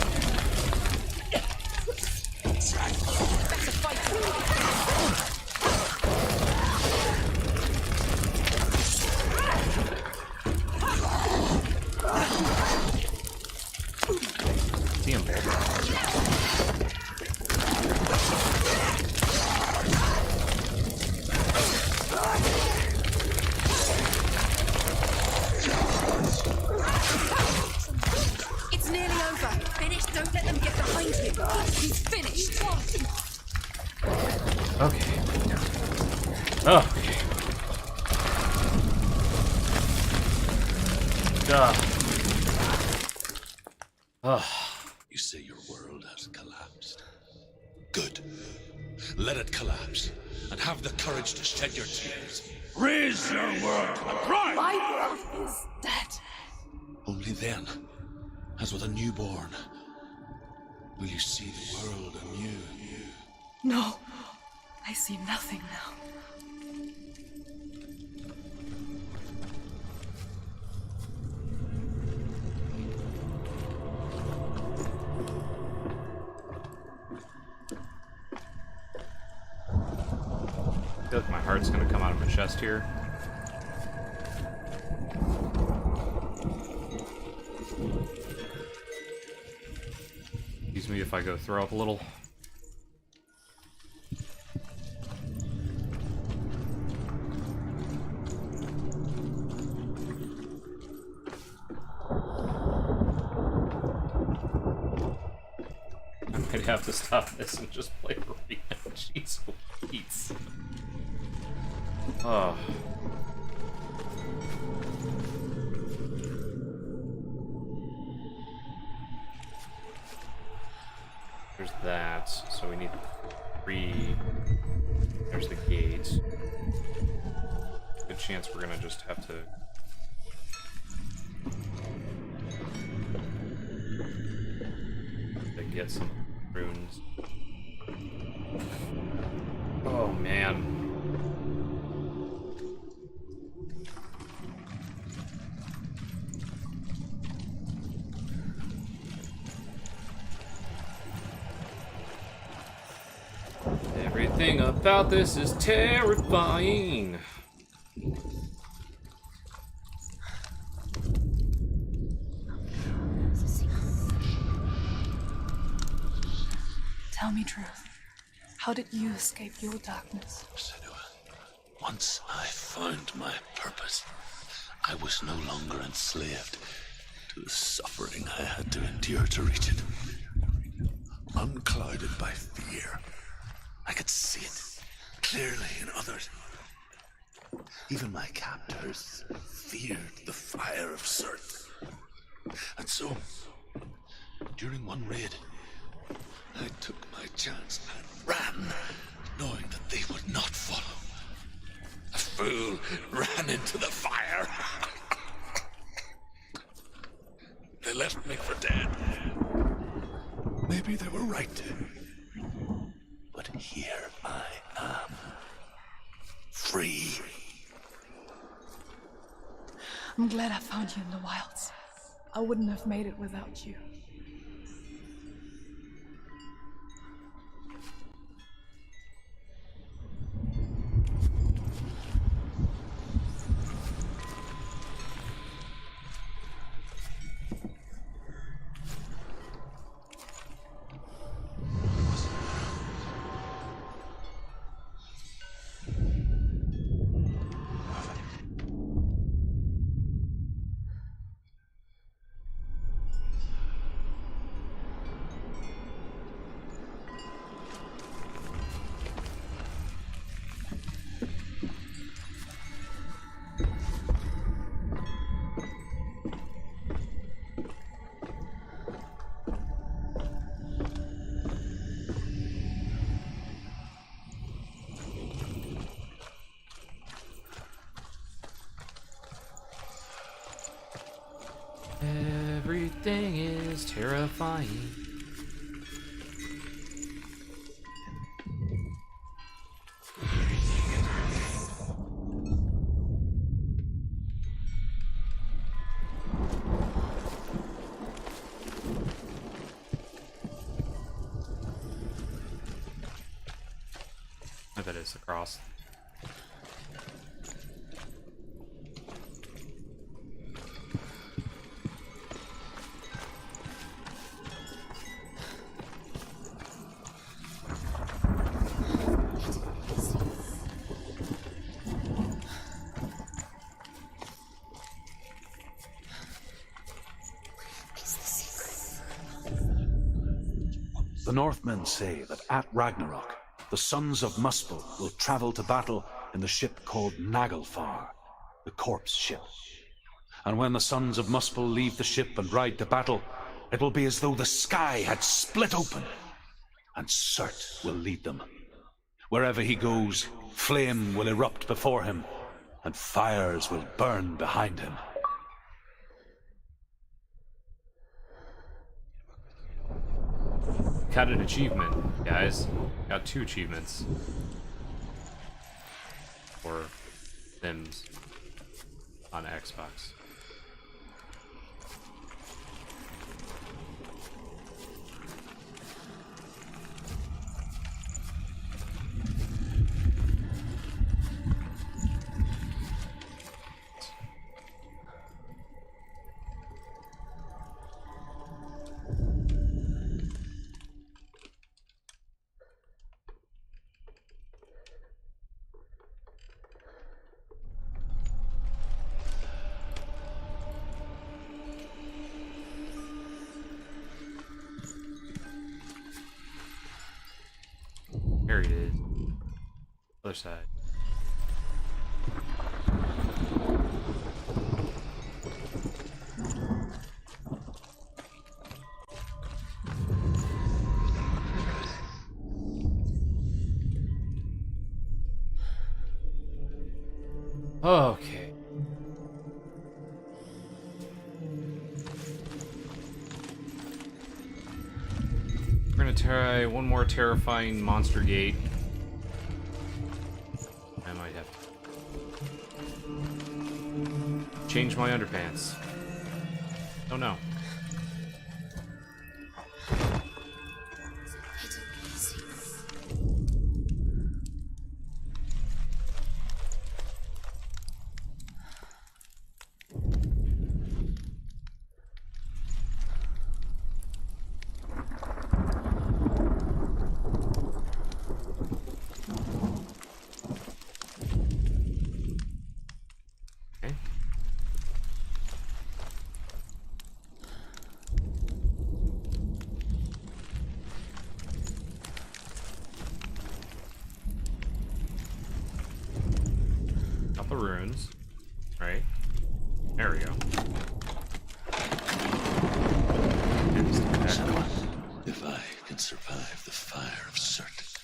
See him, It's nearly over. Finished. Don't let them get behind you. He's finished. Okay. Okay. Duh. Ugh. You say your world has collapsed. Good. Let it collapse, and have the courage to shed your tears. Raise your world to the pride! My world is dead. Only then, as with a newborn, will you see the world anew. No, I see nothing now. I feel like my heart's gonna come out of my chest here. Excuse me if I go throw up a little. I might have to stop this and just play Arena. Jeez Louise. Oh. There's that, so we need 3. There's the gate. Good chance we're gonna just have to... get some runes. Oh man. Everything about this is terrifying. Tell me truth. How did you escape your darkness? Senua, once I found my purpose, I was no longer enslaved to the suffering I had to endure to reach it. Unclouded by fear, I could see it clearly in others. Even my captors feared the fire of Surt. And so, during one raid, I took my chance and ran, knowing that they would not follow. A fool ran into the fire. They left me for dead. Maybe they were right to. But here I am. Free. I'm glad I found you in the wilds. I wouldn't have made it without you. Everything is terrifying. I bet it's across. The Northmen say that at Ragnarok, the sons of Muspel will travel to battle in the ship called Naglfar, the corpse ship. And when the sons of Muspel leave the ship and ride to battle, it will be as though the sky had split open, and Surt will lead them. Wherever he goes, flame will erupt before him, and fires will burn behind him. Got an achievement, guys. Got 2 achievements. For Sims on Xbox. There it is. Other side. Okay. We're gonna try one more terrifying monster gate. I might have to change my underpants. Oh no. The runes, right? There we go. Senua, if I can survive the fire of Surt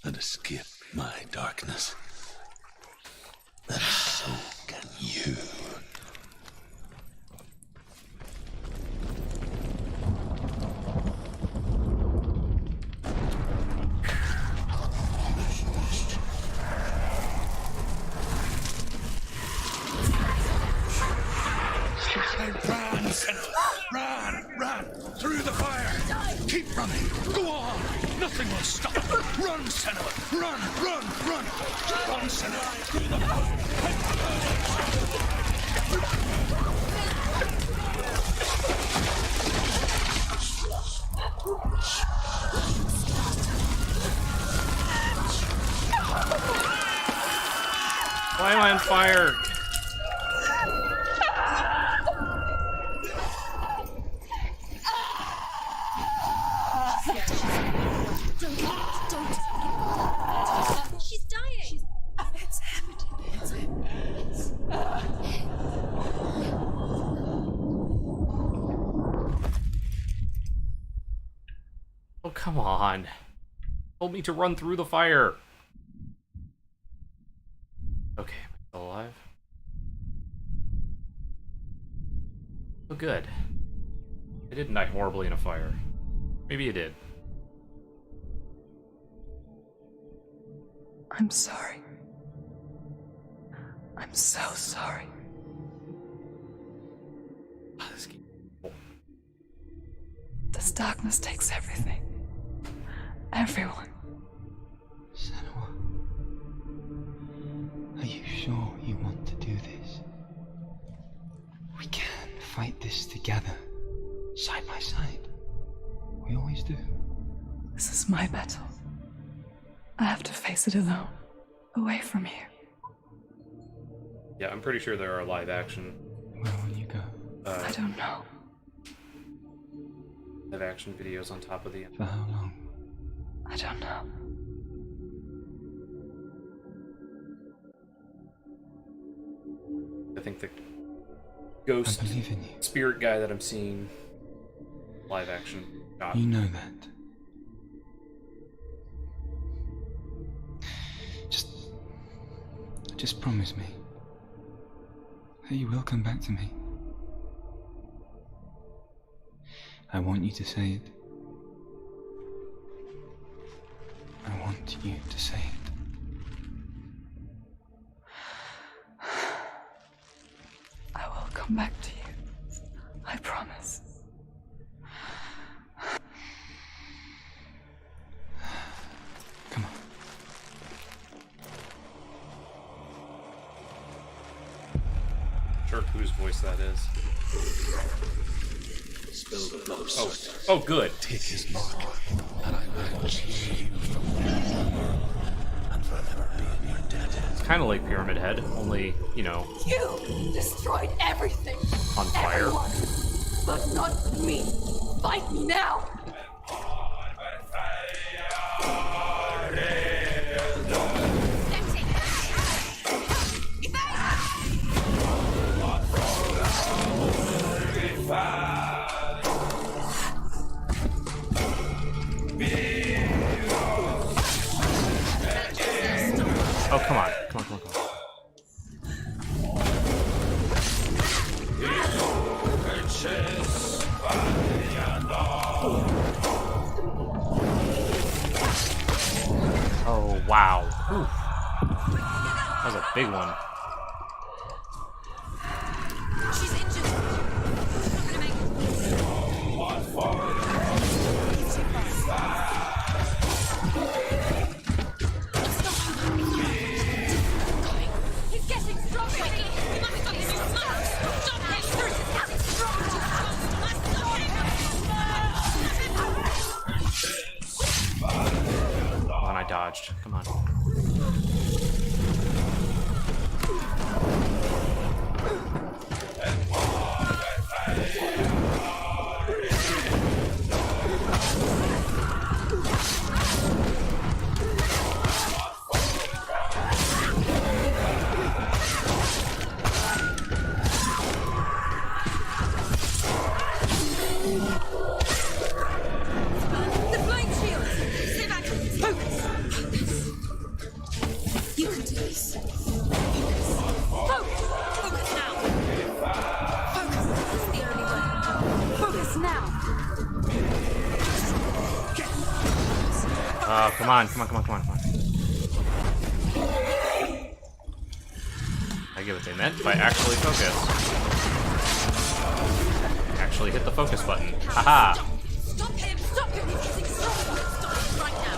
and escape my darkness, then so can you. Run! Through the fire! Keep running! Go on! Nothing will stop! Run, Senua! Run! Run, Senua! Through the fire! Why am I on fire? She's dying. It's him. It's him. Oh, come on. Told me to run through the fire. Okay, am I still alive? Oh, good. I didn't die horribly in a fire. Maybe it did. I'm sorry. I'm so sorry. This game. This darkness takes everything. Everyone. Senua, are you sure you want to do this? We can fight this together, side by side. We always do. This is my battle. I have to face it alone, away from here. Yeah, I'm pretty sure there are live action. Where will you go? I don't know. Live action videos on top of the. For how long? I don't know. I think the I ghost believe in you. spirit guy that I'm seeing live action shot. You know that. Just promise me that you will come back to me. I want you to say it. I want you to say it. I will come back to you. I promise. Come on. Sure whose voice that is. Spill the blood of Oh, Surt. oh, good. Take his mark, and I will change you from forever and forever be in your debt. It's kind of like Pyramid Head, only, you know, You destroyed everything. on fire. Everyone. But not me. Fight me now. Oh, come on. Come on, come on, come on. Oh, wow. Oof. That was a big one. She's injured. She's not gonna make it. He's too far. He's getting stronger. He must have got his smash. Stop him. He's getting stronger. Come on, I dodged. Come on. The blind shield. Stay back. Focus. You can do this. Focus. Focus now. Focus. This is the only way. Focus now. Oh, come on. I get what they meant by actually focus. Actually hit the focus button. Haha. Stop him. Stop him. He's getting stronger. Stop him right now.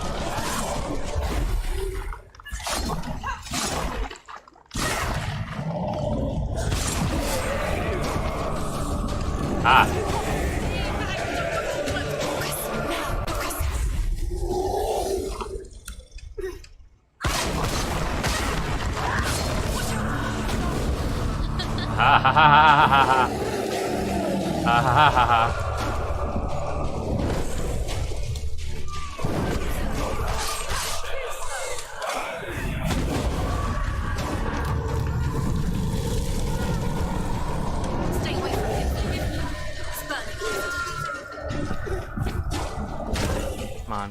Ah. Ha ha ha ha ha ha. Ha ha ha ha. Stay away from him. It's burning. Come on.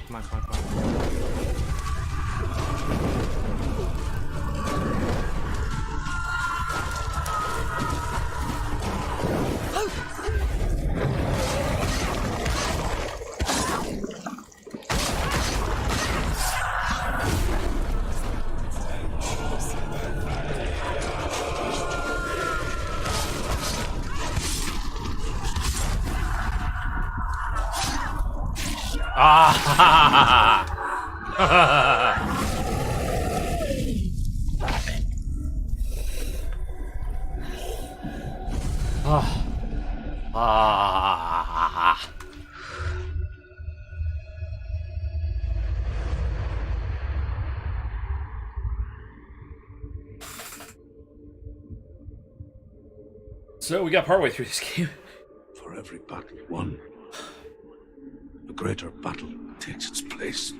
Ah! Oh. Ah. So we got partway through this game. For every battle won, a greater battle takes its place.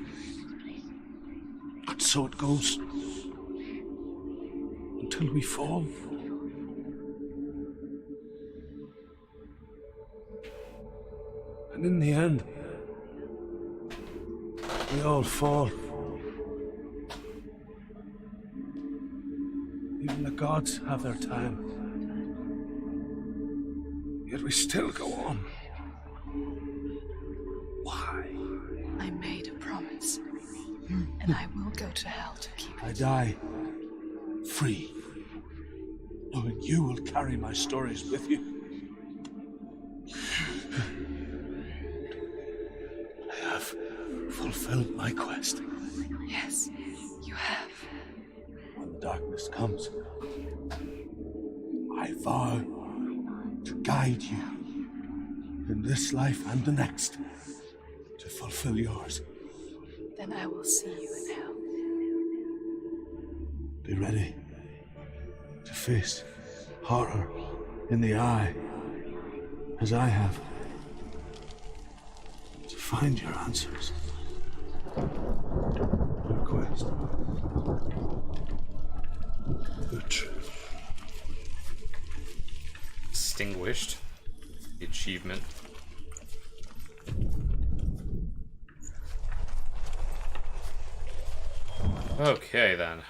And so it goes. Until we fall. And in the end, we all fall. Even the gods have their time. Yet we still go on. Why? I made a promise, and I will go to hell to keep it. I die free, knowing you will carry my stories with you. I have fulfilled my quest. Yes, you have. When the darkness comes, I vow to guide you in this life and the next to fulfill yours. Then I will see you in hell. Be ready to face horror in the eye, as I have. To find your answers. Your quest. The truth. Distinguished. The achievement. Okay then.